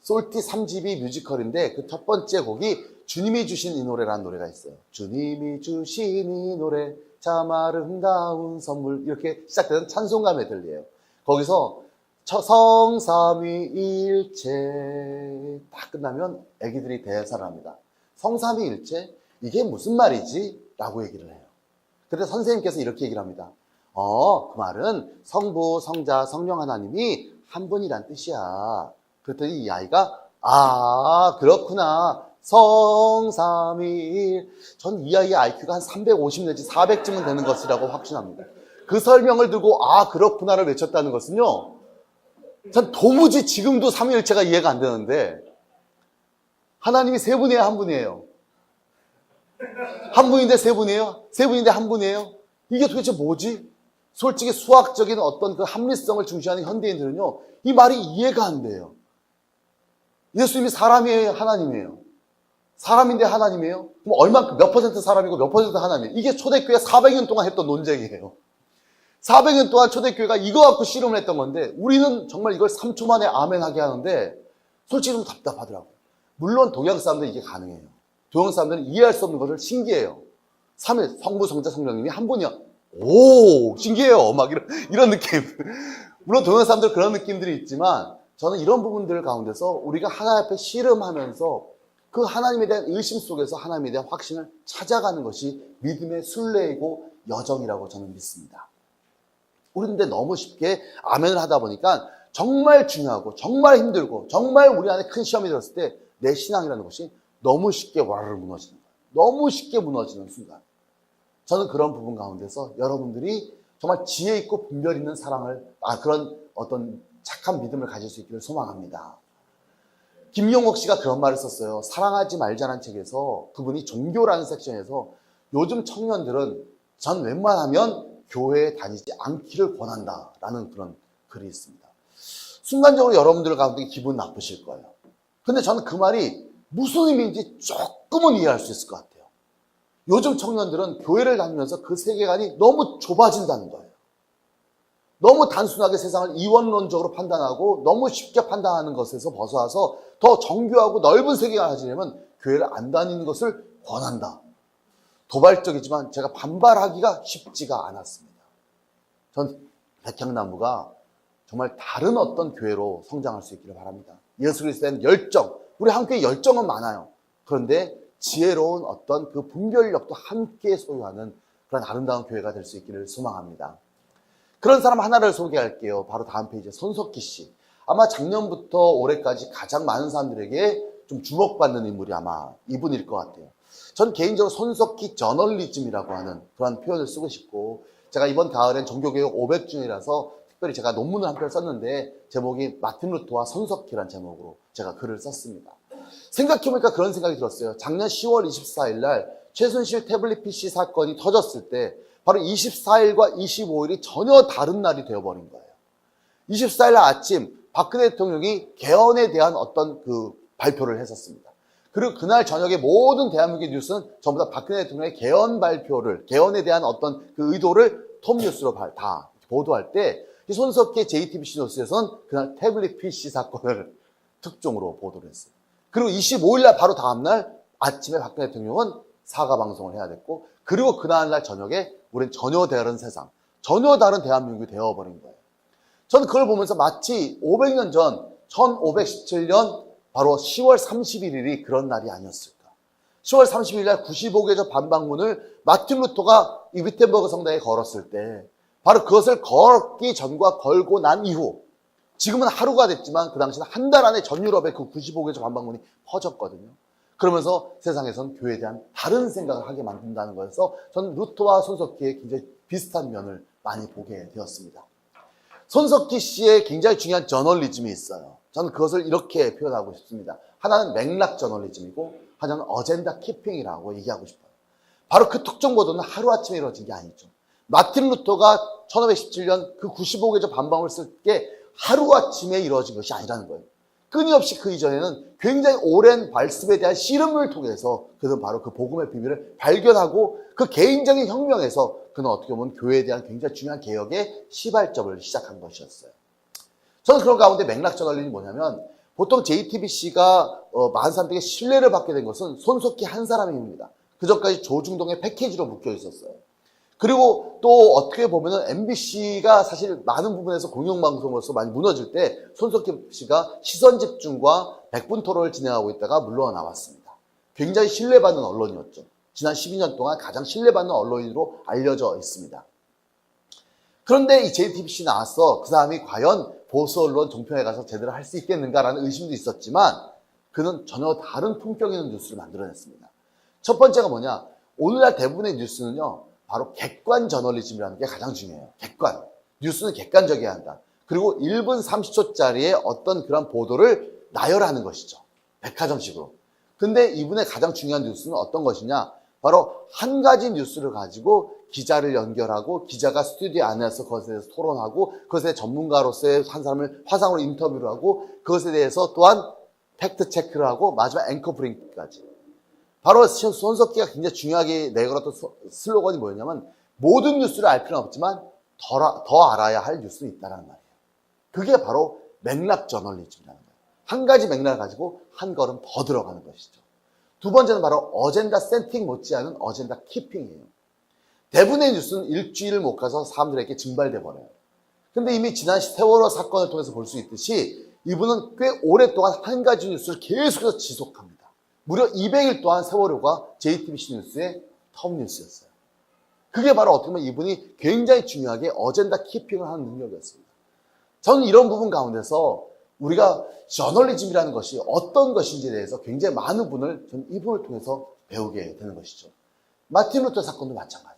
솔티 3집이 뮤지컬인데 그 첫 번째 곡이 주님이 주신 이 노래라는 노래가 있어요. 주님이 주신 이 노래 참 아름다운 선물, 이렇게 시작되는 찬송가 메들리예요. 거기서 성삼위일체 딱 끝나면 애기들이 대사를 합니다. 성삼위일체? 이게 무슨 말이지? 라고 얘기를 해요. 그때 선생님께서 이렇게 얘기를 합니다. 그 말은 성부, 성자, 성령 하나님이 한 분이란 뜻이야. 그랬더니 이 아이가 그렇구나. 성삼위일. 전 이 아이의 IQ가 한 350 내지 400쯤은 되는 것이라고 확신합니다. 그 설명을 들고 그렇구나를 외쳤다는 것은요, 전 도무지 지금도 삼위일체가 이해가 안 되는데, 하나님이 세 분이에요, 한 분이에요? 한 분인데 세 분이에요? 세 분인데 한 분이에요? 이게 도대체 뭐지? 솔직히 수학적인 어떤 그 합리성을 중시하는 현대인들은요, 이 말이 이해가 안 돼요. 예수님이 사람이에요, 하나님이에요? 사람인데 하나님이에요? 그럼 얼마큼, 몇 퍼센트 사람이고 몇 퍼센트 하나님이에요? 이게 초대교회 400년 동안 했던 논쟁이에요. 400년 동안 초대교회가 이거 갖고 씨름을 했던 건데 우리는 정말 이걸 3초 만에 아멘하게 하는데 솔직히 좀 답답하더라고요. 물론 동양 사람들은 이게 가능해요. 동양 사람들은 이해할 수 없는 것을 신기해요. 3일 성부, 성자, 성령님이 한 분이야. 오, 신기해요. 막 이런 느낌. 물론 동양 사람들 그런 느낌들이 있지만 저는 이런 부분들 가운데서 우리가 하나님 앞에 씨름하면서 그 하나님에 대한 의심 속에서 하나님에 대한 확신을 찾아가는 것이 믿음의 순례이고 여정이라고 저는 믿습니다. 우리는 근데 너무 쉽게 아멘을 하다 보니까 정말 중요하고 정말 힘들고 정말 우리 안에 큰 시험이 들었을 때 내 신앙이라는 것이 너무 쉽게 와르르 무너지는 거예요. 너무 쉽게 무너지는 순간. 저는 그런 부분 가운데서 여러분들이 정말 지혜 있고 분별 있는 사랑을, 그런 어떤 착한 믿음을 가질 수 있기를 소망합니다. 김용옥 씨가 그런 말을 썼어요. 사랑하지 말자는 책에서 그분이 종교라는 섹션에서 요즘 청년들은 전 웬만하면 교회에 다니지 않기를 권한다라는 그런 글이 있습니다. 순간적으로 여러분들 가운데 기분 나쁘실 거예요. 근데 저는 그 말이 무슨 의미인지 조금은 이해할 수 있을 것 같아요. 요즘 청년들은 교회를 다니면서 그 세계관이 너무 좁아진다는 거예요. 너무 단순하게 세상을 이원론적으로 판단하고 너무 쉽게 판단하는 것에서 벗어나서 더 정교하고 넓은 세계관을 가지려면 교회를 안 다니는 것을 권한다. 도발적이지만 제가 반발하기가 쉽지가 않았습니다. 전 백향나무가 정말 다른 어떤 교회로 성장할 수 있기를 바랍니다. 예수 그리스도에 대한 열정, 우리 한국에 열정은 많아요. 그런데 지혜로운 어떤 그 분별력도 함께 소유하는 그런 아름다운 교회가 될 수 있기를 소망합니다. 그런 사람 하나를 소개할게요. 바로 다음 페이지에 손석희 씨. 아마 작년부터 올해까지 가장 많은 사람들에게 좀 주목받는 인물이 아마 이분일 것 같아요. 전 개인적으로 손석희 저널리즘이라고 하는 그런 표현을 쓰고 싶고, 제가 이번 가을엔 종교개혁 500주년이라서 특별히 제가 논문을 한 편 썼는데 제목이 마틴 루터와 손석희라는 제목으로 제가 글을 썼습니다. 생각해보니까 그런 생각이 들었어요. 작년 10월 24일 날 최순실 태블릿 PC 사건이 터졌을 때 바로 24일과 25일이 전혀 다른 날이 되어버린 거예요. 24일 날 아침 박근혜 대통령이 개헌에 대한 어떤 그 발표를 했었습니다. 그리고 그날 저녁에 모든 대한민국의 뉴스는 전부 다 박근혜 대통령의 개헌 발표를, 개헌에 대한 어떤 그 의도를 톱뉴스로 다 보도할 때 손석희 JTBC 뉴스에서는 그날 태블릿 PC 사건을 특종으로 보도를 했어요. 그리고 25일날 바로 다음날 아침에 박근혜 대통령은 사과 방송을 해야 됐고, 그리고 그날 저녁에 우린 전혀 다른 세상, 전혀 다른 대한민국이 되어버린 거예요. 저는 그걸 보면서 마치 500년 전 1517년 바로 10월 31일이 그런 날이 아니었을까. 10월 31일 날 95개조 반박문을 마틴 루터가 이 위텐버그 성당에 걸었을 때 바로 그것을 걸기 전과 걸고 난 이후, 지금은 하루가 됐지만 그 당시는 한 달 안에 전 유럽에 그 95개조 반박문이 퍼졌거든요. 그러면서 세상에선 교회에 대한 다른 생각을 하게 만든다는 거여서 저는 루터와 손석희의 굉장히 비슷한 면을 많이 보게 되었습니다. 손석희 씨의 굉장히 중요한 저널리즘이 있어요. 저는 그것을 이렇게 표현하고 싶습니다. 하나는 맥락 저널리즘이고 하나는 어젠다 키핑이라고 얘기하고 싶어요. 바로 그 특정 보도는 하루아침에 이루어진 게 아니죠. 마틴 루터가 1517년 그 95개조 반박을 쓸 게 하루아침에 이루어진 것이 아니라는 거예요. 끊임없이 그 이전에는 굉장히 오랜 발습에 대한 씨름을 통해서 그는 바로 그 복음의 비밀을 발견하고 그 개인적인 혁명에서 그는 어떻게 보면 교회에 대한 굉장히 중요한 개혁의 시발점을 시작한 것이었어요. 저는 그런 가운데 맥락 저널리즘이 뭐냐면 보통 JTBC가 많은 사람들에게 신뢰를 받게 된 것은 손석희 한 사람입니다. 그전까지 조중동의 패키지로 묶여 있었어요. 그리고 또 어떻게 보면은 MBC가 사실 많은 부분에서 공영방송으로서 많이 무너질 때 손석희 씨가 시선 집중과 100분 토론을 진행하고 있다가 물러나 나왔습니다. 굉장히 신뢰받는 언론이었죠. 지난 12년 동안 가장 신뢰받는 언론인으로 알려져 있습니다. 그런데 이 JTBC 나왔어. 그 사람이 과연 보수 언론 종편에 가서 제대로 할 수 있겠는가라는 의심도 있었지만 그는 전혀 다른 품격 있는 뉴스를 만들어냈습니다. 첫 번째가 뭐냐? 오늘날 대부분의 뉴스는요. 바로 객관 저널리즘이라는 게 가장 중요해요. 객관. 뉴스는 객관적이어야 한다. 그리고 1분 30초짜리의 어떤 그런 보도를 나열하는 것이죠. 백화점식으로. 근데 이분의 가장 중요한 뉴스는 어떤 것이냐? 바로 한 가지 뉴스를 가지고 기자를 연결하고 기자가 스튜디오 안에서 그것에 대해서 토론하고 그것에 전문가로서의 한 사람을 화상으로 인터뷰를 하고 그것에 대해서 또한 팩트 체크를 하고 마지막 앵커 브링까지. 바로 손석희가 굉장히 중요하게 내걸었던 슬로건이 뭐였냐면 모든 뉴스를 알 필요는 없지만 더 알아야 할 뉴스는 있다는 말이에요. 그게 바로 맥락 저널리즘이라는 거예요. 한 가지 맥락을 가지고 한 걸음 더 들어가는 것이죠. 두 번째는 바로 어젠다 세팅 못지않은 어젠다 키핑이에요. 대부분의 뉴스는 일주일을 못 가서 사람들에게 증발돼 버려요. 근데 이미 지난 세월호 사건을 통해서 볼 수 있듯이 이분은 꽤 오랫동안 한 가지 뉴스를 계속해서 지속합니다. 무려 200일 동안 세월호가 JTBC 뉴스의 톱 뉴스였어요. 그게 바로 어떻게 보면 이분이 굉장히 중요하게 어젠다 키핑을 하는 능력이었습니다. 저는 이런 부분 가운데서 우리가 저널리즘이라는 것이 어떤 것인지에 대해서 굉장히 많은 분을 저는 이분을 통해서 배우게 되는 것이죠. 마틴 루터 사건도 마찬가지예요.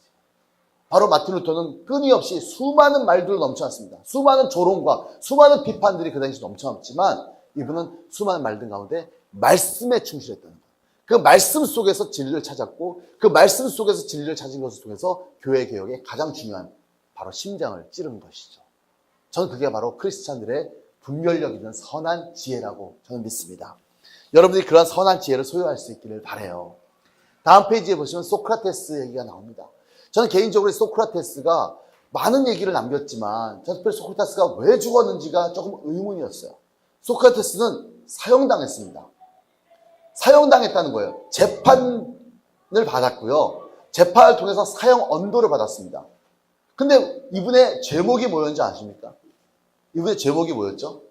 바로 마틴 루터는 끊임없이 수많은 말들로 넘쳐났습니다. 수많은 조롱과 수많은 비판들이 그 당시 넘쳐났지만 이분은 수많은 말들 가운데 말씀에 충실했다는 거예요. 그 말씀 속에서 진리를 찾았고 그 말씀 속에서 진리를 찾은 것을 통해서 교회 개혁의 가장 중요한 바로 심장을 찌른 것이죠. 저는 그게 바로 크리스찬들의 분별력 있는 선한 지혜라고 저는 믿습니다. 여러분들이 그런 선한 지혜를 소유할 수 있기를 바라요. 다음 페이지에 보시면 소크라테스 얘기가 나옵니다. 저는 개인적으로 소크라테스가 많은 얘기를 남겼지만 저는 특별히 소크라테스가 왜 죽었는지가 조금 의문이었어요. 소크라테스는 사형당했습니다. 사형당했다는 거예요. 재판을 받았고요. 재판을 통해서 사형 언도를 받았습니다. 근데 이분의 제목이 뭐였는지 아십니까? 이분의 제목이 뭐였죠?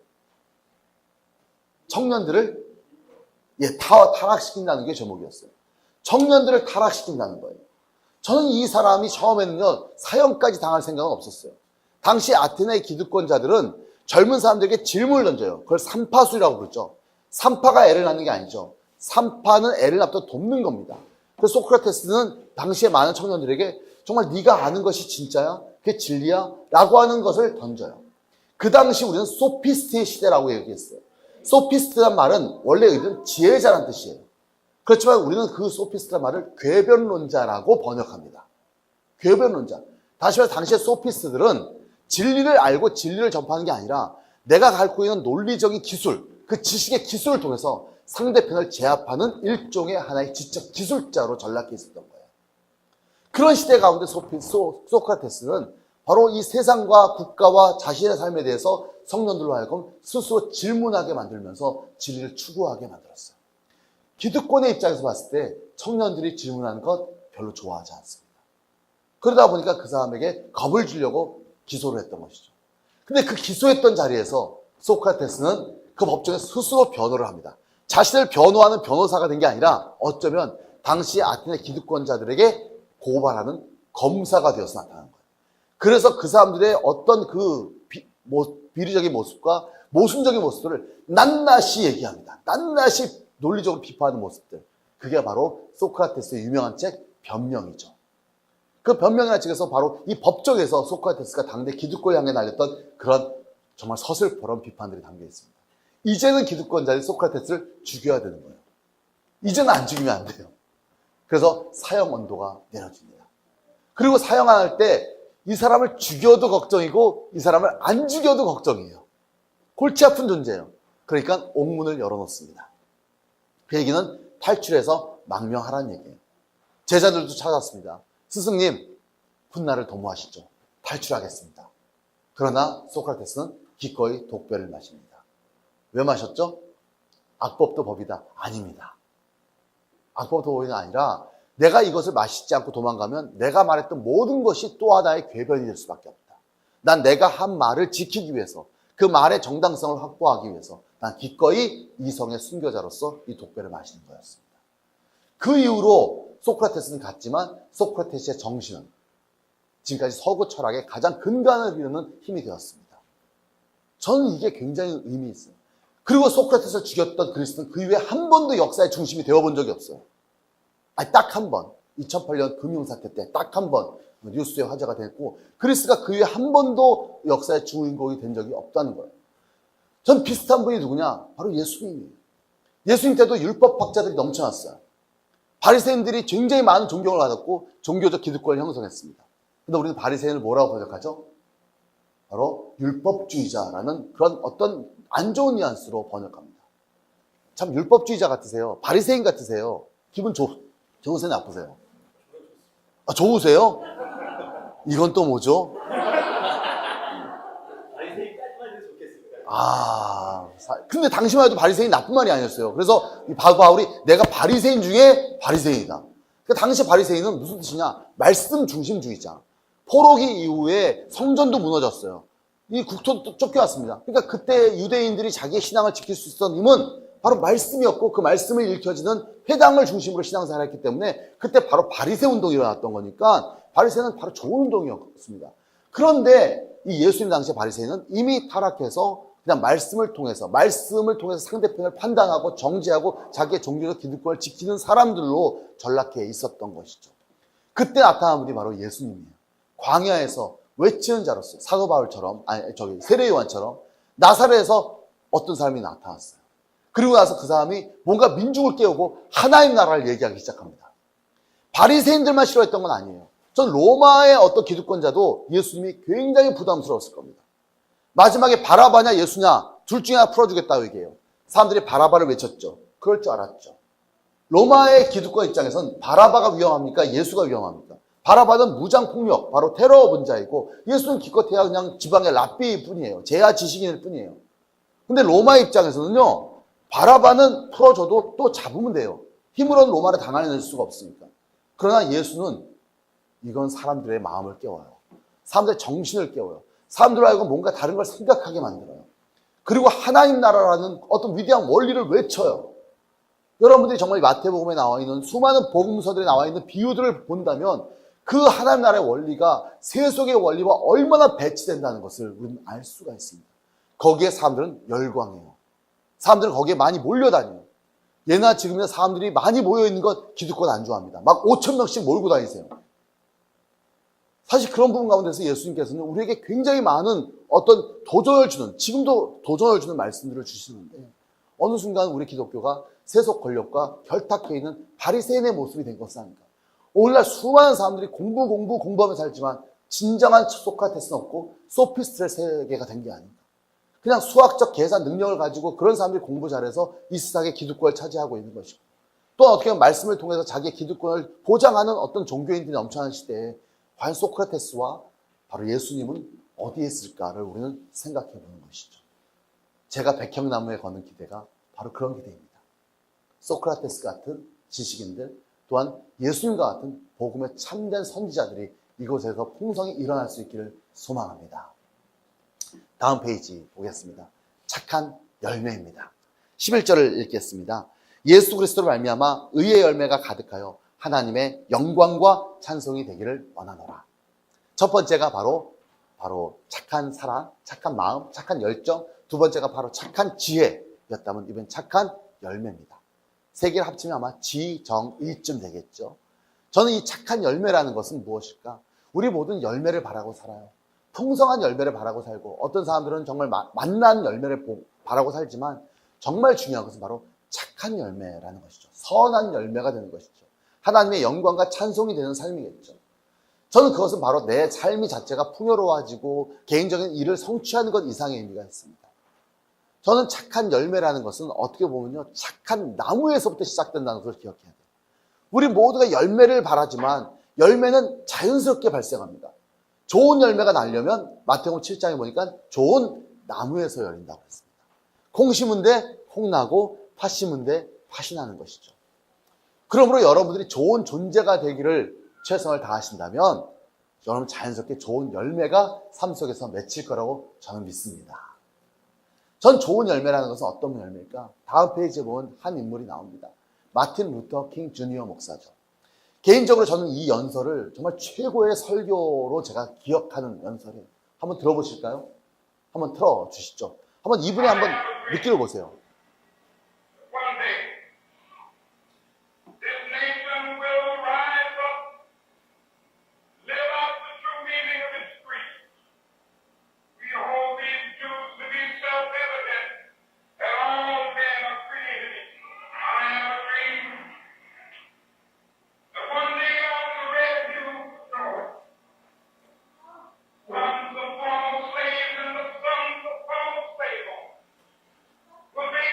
청년들을 타락시킨다는 게 제목이었어요. 청년들을 타락시킨다는 거예요. 저는 이 사람이 처음에는요, 사형까지 당할 생각은 없었어요. 당시 아테네의 기득권자들은 젊은 사람들에게 질문을 던져요. 그걸 삼파술이라고 부르죠. 삼파가 애를 낳는 게 아니죠. 삼파는 애를 낳도록 돕는 겁니다. 그래서 소크라테스는 당시에 많은 청년들에게 정말 네가 아는 것이 진짜야? 그게 진리야? 라고 하는 것을 던져요. 그 당시 우리는 소피스트의 시대라고 얘기했어요. 소피스트란 말은 원래 의미는 지혜자라는 뜻이에요. 그렇지만 우리는 그 소피스트란 말을 궤변론자라고 번역합니다. 궤변론자. 다시 말해 당시의 소피스트들은 진리를 알고 진리를 전파하는 게 아니라 내가 갖고 있는 논리적인 기술, 그 지식의 기술을 통해서 상대편을 제압하는 일종의 하나의 지적 기술자로 전락해 있었던 거예요. 그런 시대 가운데 소크라테스는 바로 이 세상과 국가와 자신의 삶에 대해서 성년들로 하여금 스스로 질문하게 만들면서 진리를 추구하게 만들었어요. 기득권의 입장에서 봤을 때 청년들이 질문하는 것 별로 좋아하지 않습니다. 그러다 보니까 그 사람에게 겁을 주려고 기소를 했던 것이죠. 근데 그 기소했던 자리에서 소크라테스는 그 법정에 스스로 변호를 합니다. 자신을 변호하는 변호사가 된 게 아니라 어쩌면 당시 아테네 기득권자들에게 고발하는 검사가 되어서 나타난 거예요. 그래서 그 사람들의 어떤 그 비리적인 모습과 모순적인 모습들을 낱낱이 얘기합니다. 낱낱이 논리적으로 비판하는 모습들. 그게 바로 소크라테스의 유명한 책 변명이죠. 그 변명이라는 책에서 바로 이 법정에서 소크라테스가 당대 기득권을 향해 날렸던 그런 정말 서슬퍼런 비판들이 담겨 있습니다. 이제는 기득권자들이 소크라테스를 죽여야 되는 거예요. 이제는 안 죽이면 안 돼요. 그래서 사형 언도가 내려집니다. 그리고 사형 안 할 때 이 사람을 죽여도 걱정이고 이 사람을 안 죽여도 걱정이에요. 골치 아픈 존재예요. 그러니까 옥문을 열어놓습니다. 그 얘기는 탈출해서 망명하라는 얘기예요. 제자들도 찾았습니다. 스승님, 훗날을 도모하시죠. 탈출하겠습니다. 그러나 소크라테스는 기꺼이 독배를 마십니다. 왜 마셨죠? 악법도 법이다. 아닙니다. 악법도 법이 아니라 내가 이것을 마시지 않고 도망가면 내가 말했던 모든 것이 또 하나의 궤변이 될 수밖에 없다. 난 내가 한 말을 지키기 위해서 그 말의 정당성을 확보하기 위해서 난 기꺼이 이성의 순교자로서 이 독배를 마시는 거였습니다. 그 이후로 소크라테스는 갔지만 소크라테스의 정신은 지금까지 서구 철학의 가장 근간을 이루는 힘이 되었습니다. 저는 이게 굉장히 의미 있어요. 그리고 소크라테스를 죽였던 그리스도는 그 이후에 한 번도 역사의 중심이 되어본 적이 없어요. 아니, 딱 한 번. 2008년 금융사태 때 딱 한 번 뉴스에 화제가 됐고 그리스가 그 이후에 한 번도 역사의 주인공이 된 적이 없다는 거예요. 전 비슷한 분이 누구냐? 바로 예수님이에요. 예수님 때도 율법학자들이 넘쳐났어요. 바리새인들이 굉장히 많은 존경을 받았고 종교적 기득권을 형성했습니다. 근데 우리는 바리새인을 뭐라고 번역하죠? 바로 율법주의자라는 그런 어떤 안 좋은 뉘앙스로 번역합니다. 참 율법주의자 같으세요. 바리새인 같으세요. 기분 좋으세요, 나쁘세요? 아, 좋으세요? 이건 또 뭐죠? 근데 당시만 해도 바리새인이 나쁜 말이 아니었어요. 그래서 바울이 내가 바리새인 중에 바리새인이다. 그러니까 당시 바리새인은 무슨 뜻이냐? 말씀 중심주의자. 포로기 이후에 성전도 무너졌어요. 이 국토도 쫓겨왔습니다. 그러니까 그때 유대인들이 자기의 신앙을 지킬 수 있었던 힘은 바로 말씀이었고 그 말씀을 일켜지는 회당을 중심으로 신앙생활을 했기 때문에 그때 바로 바리새 운동이 일어났던 거니까 바리새는 바로 좋은 운동이었습니다. 그런데 이 예수님 당시의 바리새인은 이미 타락해서 그냥 말씀을 통해서 상대편을 판단하고 정죄하고 자기의 종교적 기득권을 지키는 사람들로 전락해 있었던 것이죠. 그때 나타난 분이 바로 예수님이에요. 광야에서 외치는 자로서 사도 바울처럼 세례 요한처럼 나사렛에서 어떤 사람이 나타났어요. 그리고 나서 그 사람이 뭔가 민중을 깨우고 하나님 나라를 얘기하기 시작합니다. 바리새인들만 싫어했던 건 아니에요. 전 로마의 어떤 기득권자도 예수님이 굉장히 부담스러웠을 겁니다. 마지막에 바라바냐 예수냐 둘 중에 하나 풀어주겠다고 얘기해요. 사람들이 바라바를 외쳤죠. 그럴 줄 알았죠. 로마의 기득권 입장에선 바라바가 위험합니까? 예수가 위험합니까? 바라바는 무장폭력, 바로 테러 분자이고 예수는 기껏해야 그냥 지방의 랍비일 뿐이에요. 제야 지식인일 뿐이에요. 근데 로마 입장에서는요, 바라바는 풀어줘도 또 잡으면 돼요. 힘으로는 로마를 당해낼 수가 없으니까. 그러나 예수는 이건 사람들의 마음을 깨워요. 사람들의 정신을 깨워요. 사람들 알고 뭔가 다른 걸 생각하게 만들어요. 그리고 하나님 나라라는 어떤 위대한 원리를 외쳐요. 여러분들이 정말 마태복음에 나와 있는 수많은 복음서들에 나와 있는 비유들을 본다면 그 하나님 나라의 원리가 세속의 원리와 얼마나 배치된다는 것을 우리는 알 수가 있습니다. 거기에 사람들은 열광해요. 사람들은 거기에 많이 몰려다녀요. 예나 지금이나 사람들이 많이 모여있는 것 기득권 안 좋아합니다. 막 5,000명씩 몰고 다니세요. 사실 그런 부분 가운데서 예수님께서는 우리에게 굉장히 많은 어떤 도전을 주는, 지금도 도전을 주는 말씀들을 주시는데 어느 순간 우리 기독교가 세속 권력과 결탁해 있는 바리새인의 모습이 된 것은 아닌가. 오늘날 수많은 사람들이 공부하며 살지만 진정한 소크라테스는 없고 소피스트의 세계가 된 게 아닌가. 그냥 수학적 계산 능력을 가지고 그런 사람들이 공부 잘해서 이 세상의 기득권을 차지하고 있는 것이고 또 어떻게 보면 말씀을 통해서 자기의 기득권을 보장하는 어떤 종교인들이 넘쳐나는 시대에 과연 소크라테스와 바로 예수님은 어디에 있을까를 우리는 생각해 보는 것이죠. 제가 백향나무에 거는 기대가 바로 그런 기대입니다. 소크라테스 같은 지식인들 또한 예수님과 같은 복음의 참된 선지자들이 이곳에서 풍성히 일어날 수 있기를 소망합니다. 다음 페이지 보겠습니다. 착한 열매입니다. 11절을 읽겠습니다. 예수 그리스도로 말미암아 의의 열매가 가득하여 하나님의 영광과 찬송이 되기를 원하노라. 첫 번째가 바로 착한 사랑, 착한 마음, 착한 열정. 두 번째가 바로 착한 지혜였다면 이번 착한 열매입니다. 세 개를 합치면 아마 지정의쯤 되겠죠. 저는 이 착한 열매라는 것은 무엇일까? 우리 모든 열매를 바라고 살아요. 풍성한 열매를 바라고 살고 어떤 사람들은 정말 맛난 열매를 바라고 살지만 정말 중요한 것은 바로 착한 열매라는 것이죠. 선한 열매가 되는 것이죠. 하나님의 영광과 찬송이 되는 삶이겠죠. 저는 그것은 바로 내 삶이 자체가 풍요로워지고 개인적인 일을 성취하는 것 이상의 의미가 있습니다. 저는 착한 열매라는 것은 어떻게 보면요, 착한 나무에서부터 시작된다는 것을 기억해야 돼요. 우리 모두가 열매를 바라지만 열매는 자연스럽게 발생합니다. 좋은 열매가 나려면 마태복음 7장에 보니까 좋은 나무에서 열린다고 했습니다. 콩 심은 데 콩 나고 팥 심은 데 팥이 나는 것이죠. 그러므로 여러분들이 좋은 존재가 되기를 최선을 다하신다면 여러분 자연스럽게 좋은 열매가 삶 속에서 맺힐 거라고 저는 믿습니다. 전 좋은 열매라는 것은 어떤 열매일까? 다음 페이지에 보면 한 인물이 나옵니다. 마틴 루터 킹 주니어 목사죠. 개인적으로 저는 이 연설을 정말 최고의 설교로 제가 기억하는 연설이에요. 한번 들어보실까요? 한번 틀어주시죠. 한번 이분의 한번 느끼러 보세요. Sons of former slaves and the sons of former slave owners will be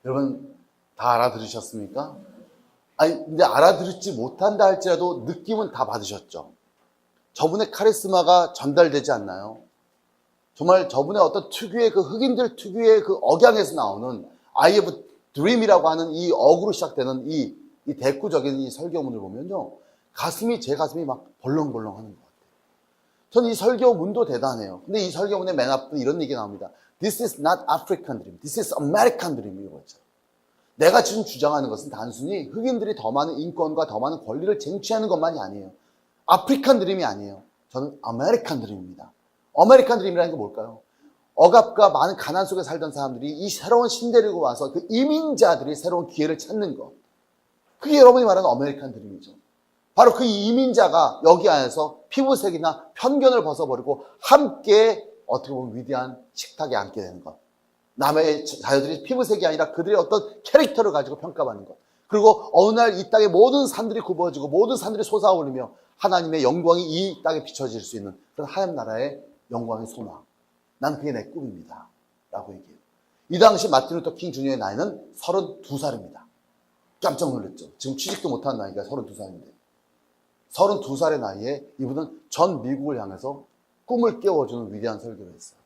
여러분 다 알아들으셨습니까? 아니 근데 알아들지 못한다 할지라도 느낌은 다 받으셨죠? 저분의 카리스마가 전달되지 않나요? 정말 저분의 어떤 특유의 그 흑인들 특유의 그 억양에서 나오는 I have dream이라고 하는 이 억으로 시작되는 이 대꾸적인 이 설교문을 보면요. 제 가슴이 막 벌렁벌렁 하는 것 같아요. 저는 이 설교문도 대단해요. 근데 이 설교문의 맨 앞에 이런 얘기 나옵니다. This is not African dream. This is American dream이라고 했죠. 내가 지금 주장하는 것은 단순히 흑인들이 더 많은 인권과 더 많은 권리를 쟁취하는 것만이 아니에요. 아프리칸 드림이 아니에요. 저는 아메리칸 드림입니다. 아메리칸 드림이라는 게 뭘까요? 억압과 많은 가난 속에 살던 사람들이 이 새로운 신대를 와서 그 이민자들이 새로운 기회를 찾는 것. 그게 여러분이 말하는 아메리칸 드림이죠. 바로 그 이민자가 여기 안에서 피부색이나 편견을 벗어버리고 함께 어떻게 보면 위대한 식탁에 앉게 되는 것. 남의 자녀들이 피부색이 아니라 그들의 어떤 캐릭터를 가지고 평가받는 것. 그리고 어느 날 이 땅의 모든 산들이 굽어지고 모든 산들이 솟아오르며 하나님의 영광이 이 땅에 비춰질 수 있는 그런 하나님 나라의 영광의 소망. 난 그게 내 꿈입니다. 라고 얘기해요. 이 당시 마틴 루터 킹 주니어의 나이는 32살입니다. 깜짝 놀랐죠. 지금 취직도 못한 나이가 32살인데. 32살의 나이에 이분은 전 미국을 향해서 꿈을 깨워주는 위대한 설교를 했어요.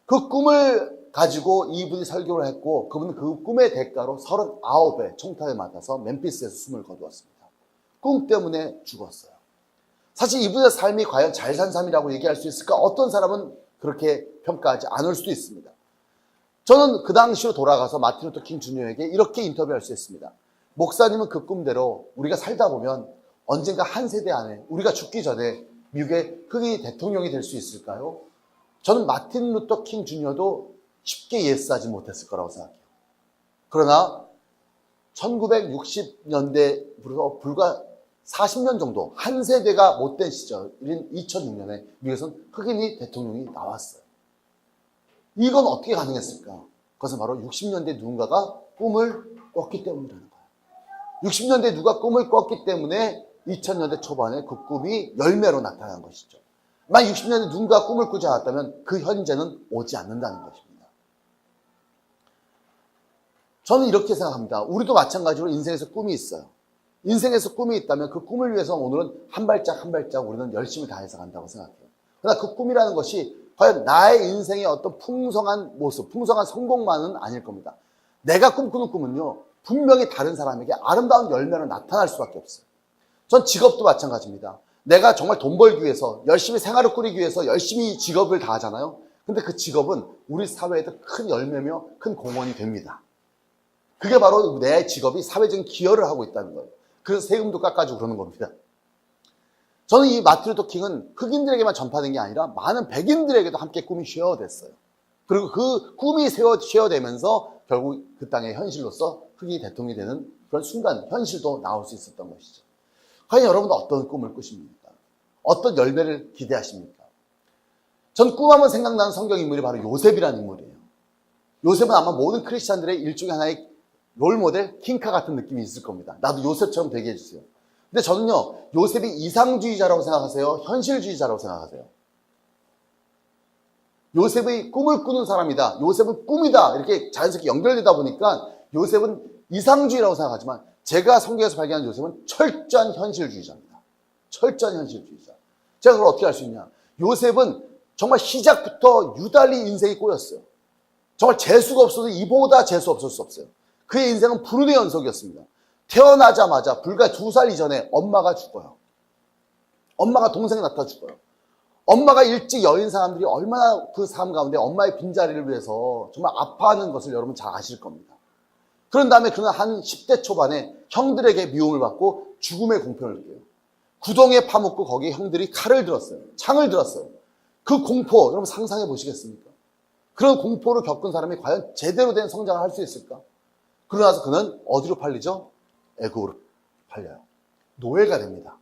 그 꿈을 가지고 이분이 설교를 했고 그분은 그 꿈의 대가로 39의 총탄을 맞아서 멤피스에서 숨을 거두었습니다. 꿈 때문에 죽었어요. 사실 이분의 삶이 과연 잘 산 삶이라고 얘기할 수 있을까? 어떤 사람은 그렇게 평가하지 않을 수도 있습니다. 저는 그 당시로 돌아가서 마틴 루터 킹 주니어에게 이렇게 인터뷰할 수 있습니다. 목사님은 그 꿈대로 우리가 살다 보면 언젠가 한 세대 안에 우리가 죽기 전에 미국의 흑인이 대통령이 될 수 있을까요? 저는 마틴 루터 킹 주니어도 쉽게 예스하지 못했을 거라고 생각해요. 그러나 1960년대부터 불과 40년 정도 한 세대가 못된 시절인 2006년에 미국에서는 흑인이 대통령이 나왔어요. 이건 어떻게 가능했을까? 그것은 바로 60년대 누군가가 꿈을 꿨기 때문이라는 거예요. 60년대 누가 꿈을 꿨기 때문에 2000년대 초반에 그 꿈이 열매로 나타난 것이죠. 만약 60년대 누군가 꿈을 꾸지 않았다면 그 현재는 오지 않는다는 것입니다. 저는 이렇게 생각합니다. 우리도 마찬가지로 인생에서 꿈이 있어요. 인생에서 꿈이 있다면 그 꿈을 위해서 오늘은 한 발짝 한 발짝 우리는 열심히 다해서 간다고 생각해요. 그러나 그 꿈이라는 것이 과연 나의 인생의 어떤 풍성한 모습, 풍성한 성공만은 아닐 겁니다. 내가 꿈꾸는 꿈은요, 분명히 다른 사람에게 아름다운 열매로 나타날 수밖에 없어요. 전 직업도 마찬가지입니다. 내가 정말 돈 벌기 위해서, 열심히 생활을 꾸리기 위해서 열심히 직업을 다하잖아요. 근데 그 직업은 우리 사회에도 큰 열매며 큰 공헌이 됩니다. 그게 바로 내 직업이 사회적인 기여를 하고 있다는 거예요. 그래서 세금도 깎아주고 그러는 겁니다. 저는 이 마틴 루터 킹은 흑인들에게만 전파된 게 아니라 많은 백인들에게도 함께 꿈이 쉐어됐어요. 그리고 그 꿈이 쉐어되면서 결국 그 땅의 현실로서 흑인이 대통령이 되는 그런 순간, 현실도 나올 수 있었던 것이죠. 과연 여러분은 어떤 꿈을 꾸십니까? 어떤 열매를 기대하십니까? 전 꿈하면 생각나는 성경 인물이 바로 요셉이라는 인물이에요. 요셉은 아마 모든 크리스찬들의 일종의 하나의 롤모델, 킹카 같은 느낌이 있을 겁니다. 나도 요셉처럼 되게 해주세요. 근데 저는요, 요셉이 이상주의자라고 생각하세요? 현실주의자라고 생각하세요? 요셉의 꿈을 꾸는 사람이다. 요셉은 꿈이다. 이렇게 자연스럽게 연결되다 보니까 요셉은 이상주의라고 생각하지만 제가 성경에서 발견한 요셉은 철저한 현실주의자입니다. 철저한 현실주의자. 제가 그걸 어떻게 알 수 있냐? 요셉은 정말 시작부터 유달리 인생이 꼬였어요. 정말 재수가 없어도 이보다 재수 없을 수 없어요. 그의 인생은 불운의 연속이었습니다. 태어나자마자 불과 2살 이전에 엄마가 죽어요. 엄마가 동생이 나타 죽어요. 엄마가 일찍 여인 사람들이 얼마나 그 삶 가운데 엄마의 빈자리를 위해서 정말 아파하는 것을 여러분 잘 아실 겁니다. 그런 다음에 그는 한 10대 초반에 형들에게 미움을 받고 죽음의 공포를 느껴요. 구덩이에 파묻고 거기에 형들이 칼을 들었어요. 창을 들었어요. 그 공포 여러분 상상해 보시겠습니까? 그런 공포를 겪은 사람이 과연 제대로 된 성장을 할 수 있을까? 그러고 나서 그는 어디로 팔리죠? 애굽으로 팔려요. 노예가 됩니다.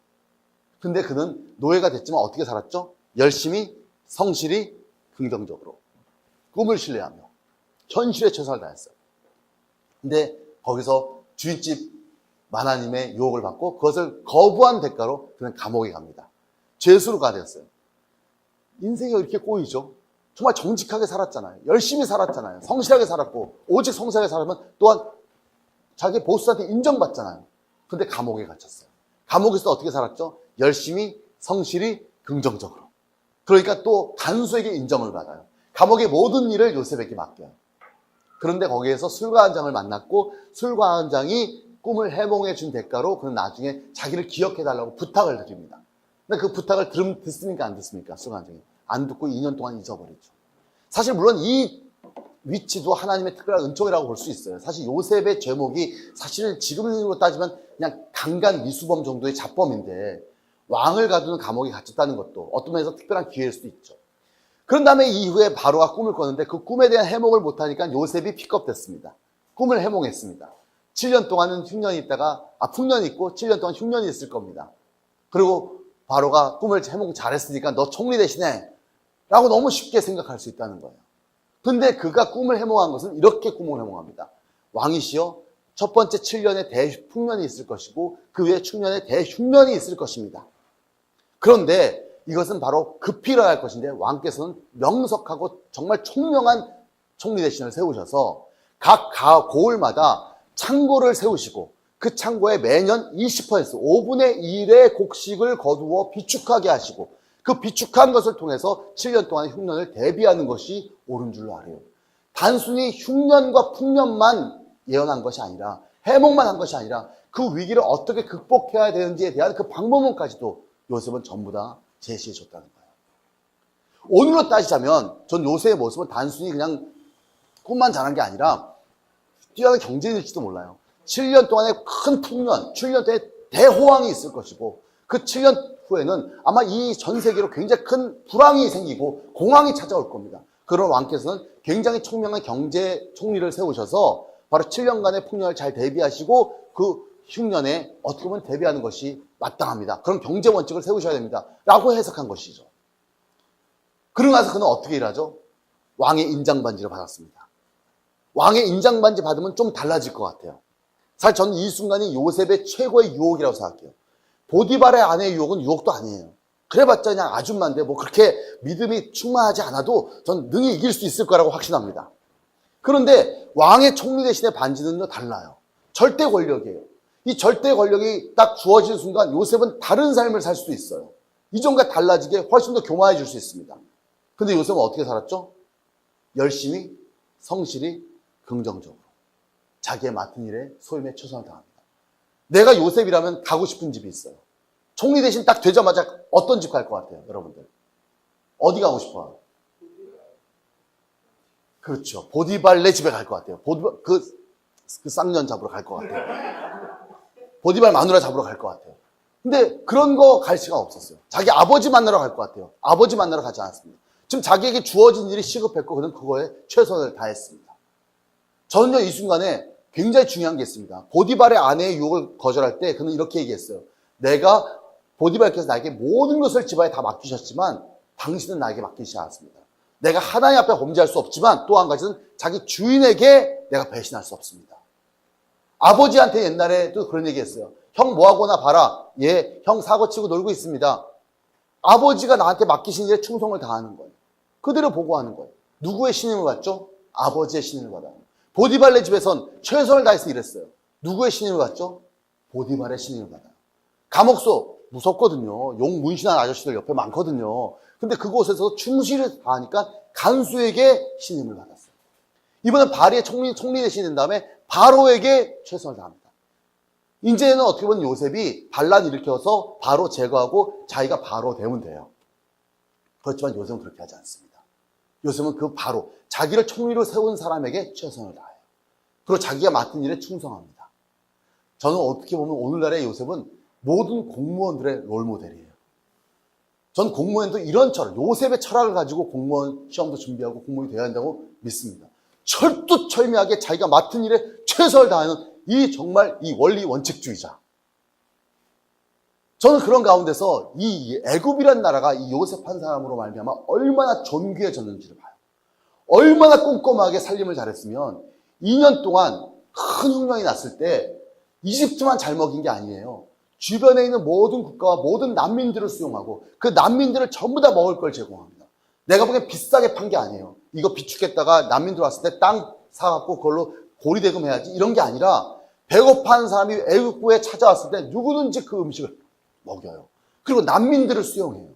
근데 그는 노예가 됐지만 어떻게 살았죠? 열심히 성실히 긍정적으로 꿈을 신뢰하며 현실에 최선을 다했어요. 근데 거기서 주인집 마나님의 유혹을 받고 그것을 거부한 대가로 그는 감옥에 갑니다. 죄수로 가되었어요. 인생이 이렇게 꼬이죠. 정말 정직하게 살았잖아요. 열심히 살았잖아요. 성실하게 살았고 오직 성실하게 살았으면 또한 자기 보스한테 인정받잖아요. 근데 감옥에 갇혔어요. 감옥에서 어떻게 살았죠? 열심히 성실히 긍정적으로. 그러니까 또 간수에게 인정을 받아요. 감옥의 모든 일을 요셉에게 맡겨요. 그런데 거기에서 술관장을 만났고 술관장이 꿈을 해몽해 준 대가로 그는 나중에 자기를 기억해달라고 부탁을 드립니다. 근데 그 부탁을 듣습니까? 안 듣습니까? 술관장이. 안 듣고 2년 동안 잊어버리죠. 사실 물론 이 위치도 하나님의 특별한 은총이라고 볼 수 있어요. 사실 요셉의 죄목이 사실은 지금으로 따지면 그냥 강간 미수범 정도의 자범인데 왕을 가두는 감옥에 갇혔다는 것도 어떤 면에서 특별한 기회일 수도 있죠. 그런 다음에 이후에 바로가 꿈을 꿨는데 그 꿈에 대한 해몽을 못하니까 요셉이 픽업됐습니다. 꿈을 해몽했습니다. 7년 동안은 흉년이 있다가 풍년이 있고 7년 동안 흉년이 있을 겁니다. 그리고 바로가 꿈을 해몽 잘했으니까 너 총리 대신해 라고 너무 쉽게 생각할 수 있다는 거예요. 근데 그가 꿈을 해몽한 것은 이렇게 꿈을 해몽합니다. 왕이시여 첫 번째 7년에 대풍년이 있을 것이고 그 후에 충년에 대흉년이 있을 것입니다. 그런데 이것은 바로 급히 일어날 것인데 왕께서는 명석하고 정말 총명한 총리 대신을 세우셔서 각 고을마다 창고를 세우시고 그 창고에 매년 20% 5분의 1의 곡식을 거두어 비축하게 하시고 그 비축한 것을 통해서 7년 동안의 흉년을 대비하는 것이 옳은 줄로 알아요. 단순히 흉년과 풍년만 예언한 것이 아니라 해몽만 한 것이 아니라 그 위기를 어떻게 극복해야 되는지에 대한 그 방법론까지도 요셉은 전부 다 제시해 줬다는 거예요. 오늘로 따지자면 전 요셉의 모습은 단순히 그냥 꿈만 잘한 게 아니라 뛰어난 경제인일지도 몰라요. 7년 동안의 큰 풍년, 7년 동안의 대호황이 있을 것이고 그 7년 후에는 아마 이 전 세계로 굉장히 큰 불황이 생기고 공황이 찾아올 겁니다. 그런 왕께서는 굉장히 총명한 경제 총리를 세우셔서 바로 7년간의 풍년을 잘 대비하시고 그 흉년에 어떻게 보면 대비하는 것이 마땅합니다. 그런 경제 원칙을 세우셔야 됩니다. 라고 해석한 것이죠. 그러고 나서 그는 어떻게 일하죠? 왕의 인장반지를 받았습니다. 왕의 인장반지 받으면 좀 달라질 것 같아요. 사실 저는 이 순간이 요셉의 최고의 유혹이라고 생각해요. 보디발의 아내의 유혹은 유혹도 아니에요. 그래봤자 그냥 아줌마인데 뭐 그렇게 믿음이 충만하지 않아도 전 능히 이길 수 있을 거라고 확신합니다. 그런데 왕의 총리 대신의 반지는요 달라요. 절대 권력이에요. 이 절대 권력이 딱 주어진 순간 요셉은 다른 삶을 살 수도 있어요. 이전과 달라지게 훨씬 더 교만해질 수 있습니다. 근데 요셉은 어떻게 살았죠? 열심히, 성실히, 긍정적으로. 자기의 맡은 일에 소임에 최선을 다합니다. 내가 요셉이라면 가고 싶은 집이 있어요. 총리 대신 딱 되자마자 어떤 집 갈 것 같아요, 여러분들? 어디 가고 싶어요? 그렇죠. 보디발네 집에 갈 것 같아요. 그 쌍년 잡으러 갈 것 같아요. 보디발 마누라 잡으러 갈 것 같아요. 근데 그런 거 갈 시간 없었어요. 자기 아버지 만나러 갈 것 같아요. 아버지 만나러 가지 않았습니다. 지금 자기에게 주어진 일이 시급했고 그는 그거에 최선을 다했습니다. 저는요, 이 순간에 굉장히 중요한 게 있습니다. 보디발의 아내의 유혹을 거절할 때 그는 이렇게 얘기했어요. 내가 보디발께서 나에게 모든 것을 집안에 다 맡기셨지만 당신은 나에게 맡기지 않았습니다. 내가 하나님 앞에 범죄할 수 없지만 또 한 가지는 자기 주인에게 내가 배신할 수 없습니다. 아버지한테 옛날에도 그런 얘기했어요. 형 뭐하거나 봐라. 예, 형 사고치고 놀고 있습니다. 아버지가 나한테 맡기신 일에 충성을 다하는 거예요. 그대로 보고하는 거예요. 누구의 신임을 받죠? 아버지의 신임을 받아요. 보디발의 집에선 최선을 다해서 일했어요. 누구의 신임을 받죠? 보디발의 신임을 받아요. 감옥소 무섭거든요. 용 문신한 아저씨들 옆에 많거든요. 근데 그곳에서 충실히 다하니까 간수에게 신임을 받았어요. 이번엔 바리의 총리 대신이 된 다음에 바로에게 최선을 다합니다. 이제는 어떻게 보면 요셉이 반란 일으켜서 바로 제거하고 자기가 바로 되면 돼요. 그렇지만 요셉은 그렇게 하지 않습니다. 요셉은 그 바로 자기를 총리로 세운 사람에게 최선을 다해요. 그리고 자기가 맡은 일에 충성합니다. 저는 어떻게 보면 오늘날의 요셉은 모든 공무원들의 롤모델이에요. 전 공무원도 이런 철학, 요셉의 철학을 가지고 공무원 시험도 준비하고 공무원이 되어야 한다고 믿습니다. 철두철미하게 자기가 맡은 일에 최선을 다하는 이 정말 이 원리 원칙주의자. 저는 그런 가운데서 이 애굽이라는 나라가 이 요셉 한 사람으로 말미암아 얼마나 존귀해졌는지를 봐요. 얼마나 꼼꼼하게 살림을 잘했으면 2년 동안 큰 흉년이 났을 때 이집트만 잘 먹인 게 아니에요. 주변에 있는 모든 국가와 모든 난민들을 수용하고 그 난민들을 전부 다 먹을 걸 제공합니다. 내가 보기엔 비싸게 판 게 아니에요. 이거 비축했다가 난민 들어왔을 때 땅 사갖고 그걸로 고리대금 해야지 이런 게 아니라 배고파하는 사람이 애국부에 찾아왔을 때 누구든지 그 음식을 먹여요. 그리고 난민들을 수용해요.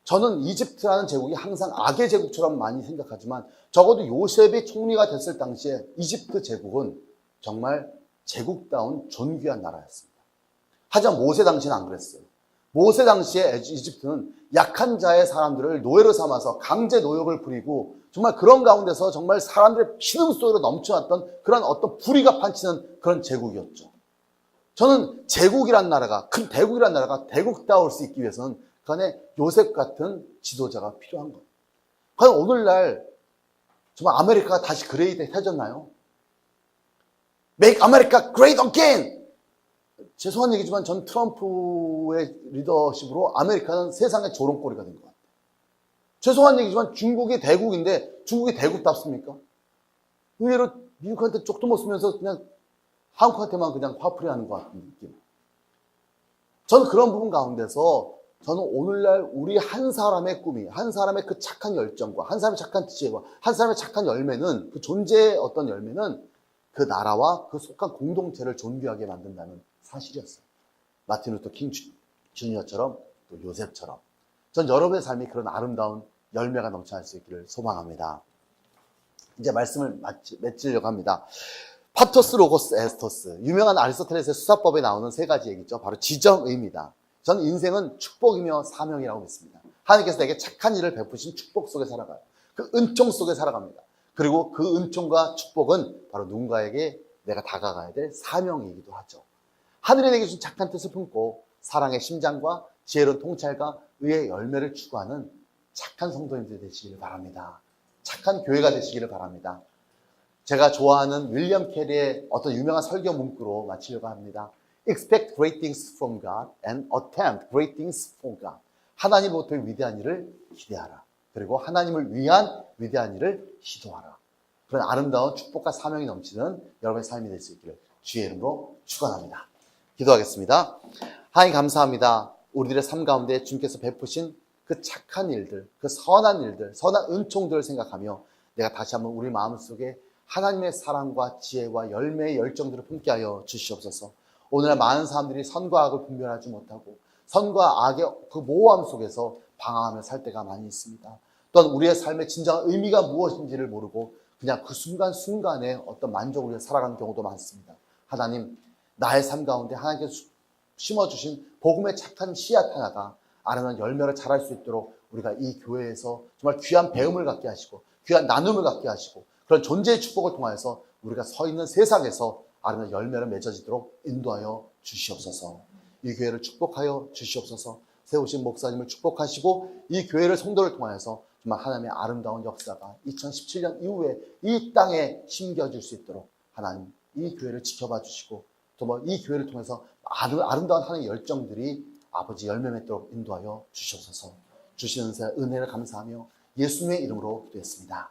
저는 이집트라는 제국이 항상 악의 제국처럼 많이 생각하지만 적어도 요셉이 총리가 됐을 당시에 이집트 제국은 정말 제국다운 존귀한 나라였습니다. 하지만 모세 당시는 안 그랬어요. 모세 당시에 이집트는 약한 자의 사람들을 노예로 삼아서 강제 노역을 부리고 정말 그런 가운데서 정말 사람들의 피눈속으로 넘쳐났던 그런 어떤 불의가 판치는 그런 제국이었죠. 저는 제국이란 나라가, 큰 대국이란 나라가 대국다울 수 있기 위해서는 그 안에 요셉 같은 지도자가 필요한 거예요. 과연 오늘날 정말 아메리카가 다시 그레이트해졌나요? Make America Great Again! 죄송한 얘기지만 전 트럼프의 리더십으로 아메리카는 세상의 조롱거리가 된 것 같아요. 죄송한 얘기지만 중국이 대국인데 중국이 대국답습니까? 의외로 미국한테 쪽도 못 쓰면서 그냥 한국한테만 그냥 화풀이하는 것 같은 느낌. 저는 그런 부분 가운데서 저는 오늘날 우리 한 사람의 꿈이, 한 사람의 그 착한 열정과 한 사람의 착한 지혜와 한 사람의 착한 열매는, 그 존재의 어떤 열매는 그 나라와 그 속한 공동체를 존귀하게 만든다는 사실이었어요. 마틴 루터 킹 주니어처럼 또 요셉처럼 전 여러분의 삶이 그런 아름다운 열매가 넘쳐날 수 있기를 소망합니다. 이제 말씀을 맺으려고 합니다. 파토스, 로고스, 에스토스. 유명한 아리스토텔레스의 수사법에 나오는 세 가지 얘기죠. 바로 지정의입니다. 저는 인생은 축복이며 사명이라고 믿습니다. 하나님께서 내게 착한 일을 베푸신 축복 속에 살아가요. 그 은총 속에 살아갑니다. 그리고 그 은총과 축복은 바로 누군가에게 내가 다가가야 될 사명이기도 하죠. 하늘이 내게 주신 착한 뜻을 품고 사랑의 심장과 지혜로운 통찰과 의의 열매를 추구하는 착한 성도님들 되시기를 바랍니다. 착한 교회가 되시기를 바랍니다. 제가 좋아하는 윌리엄 캐리의 어떤 유명한 설교 문구로 마치려고 합니다. Expect great things from God and attempt great things for God. 하나님으로부터 위대한 일을 기대하라. 그리고 하나님을 위한 위대한 일을 시도하라. 그런 아름다운 축복과 사명이 넘치는 여러분의 삶이 될 수 있기를 주의 이름으로 축원합니다. 기도하겠습니다. 하나님 감사합니다. 우리들의 삶 가운데 주님께서 베푸신 그 착한 일들, 그 선한 일들, 선한 은총들을 생각하며 내가 다시 한번 우리 마음속에 하나님의 사랑과 지혜와 열매의 열정들을 품게 하여 주시옵소서. 오늘날 많은 사람들이 선과 악을 분별하지 못하고 선과 악의 그 모호함 속에서 방황하며 살 때가 많이 있습니다. 또한 우리의 삶의 진정한 의미가 무엇인지를 모르고 그냥 그 순간순간에 어떤 만족을 위해 살아가는 경우도 많습니다. 하나님, 나의 삶 가운데 하나님께서 심어주신 복음의 착한 씨앗 하나가 아름다운 열매를 자랄 수 있도록 우리가 이 교회에서 정말 귀한 배움을 갖게 하시고 귀한 나눔을 갖게 하시고 그런 존재의 축복을 통하여서 우리가 서 있는 세상에서 아름다운 열매를 맺어지도록 인도하여 주시옵소서. 이 교회를 축복하여 주시옵소서. 세우신 목사님을 축복하시고 이 교회를 성도를 통하여서 정말 하나님의 아름다운 역사가 2017년 이후에 이 땅에 심겨질 수 있도록 하나님 이 교회를 지켜봐 주시고 또 뭐 이 교회를 통해서 아름다운 하나님의 열정들이 아버지 열매 맺도록 인도하여 주시옵소서. 주시는 은혜를 감사하며 예수님의 이름으로 기도했습니다.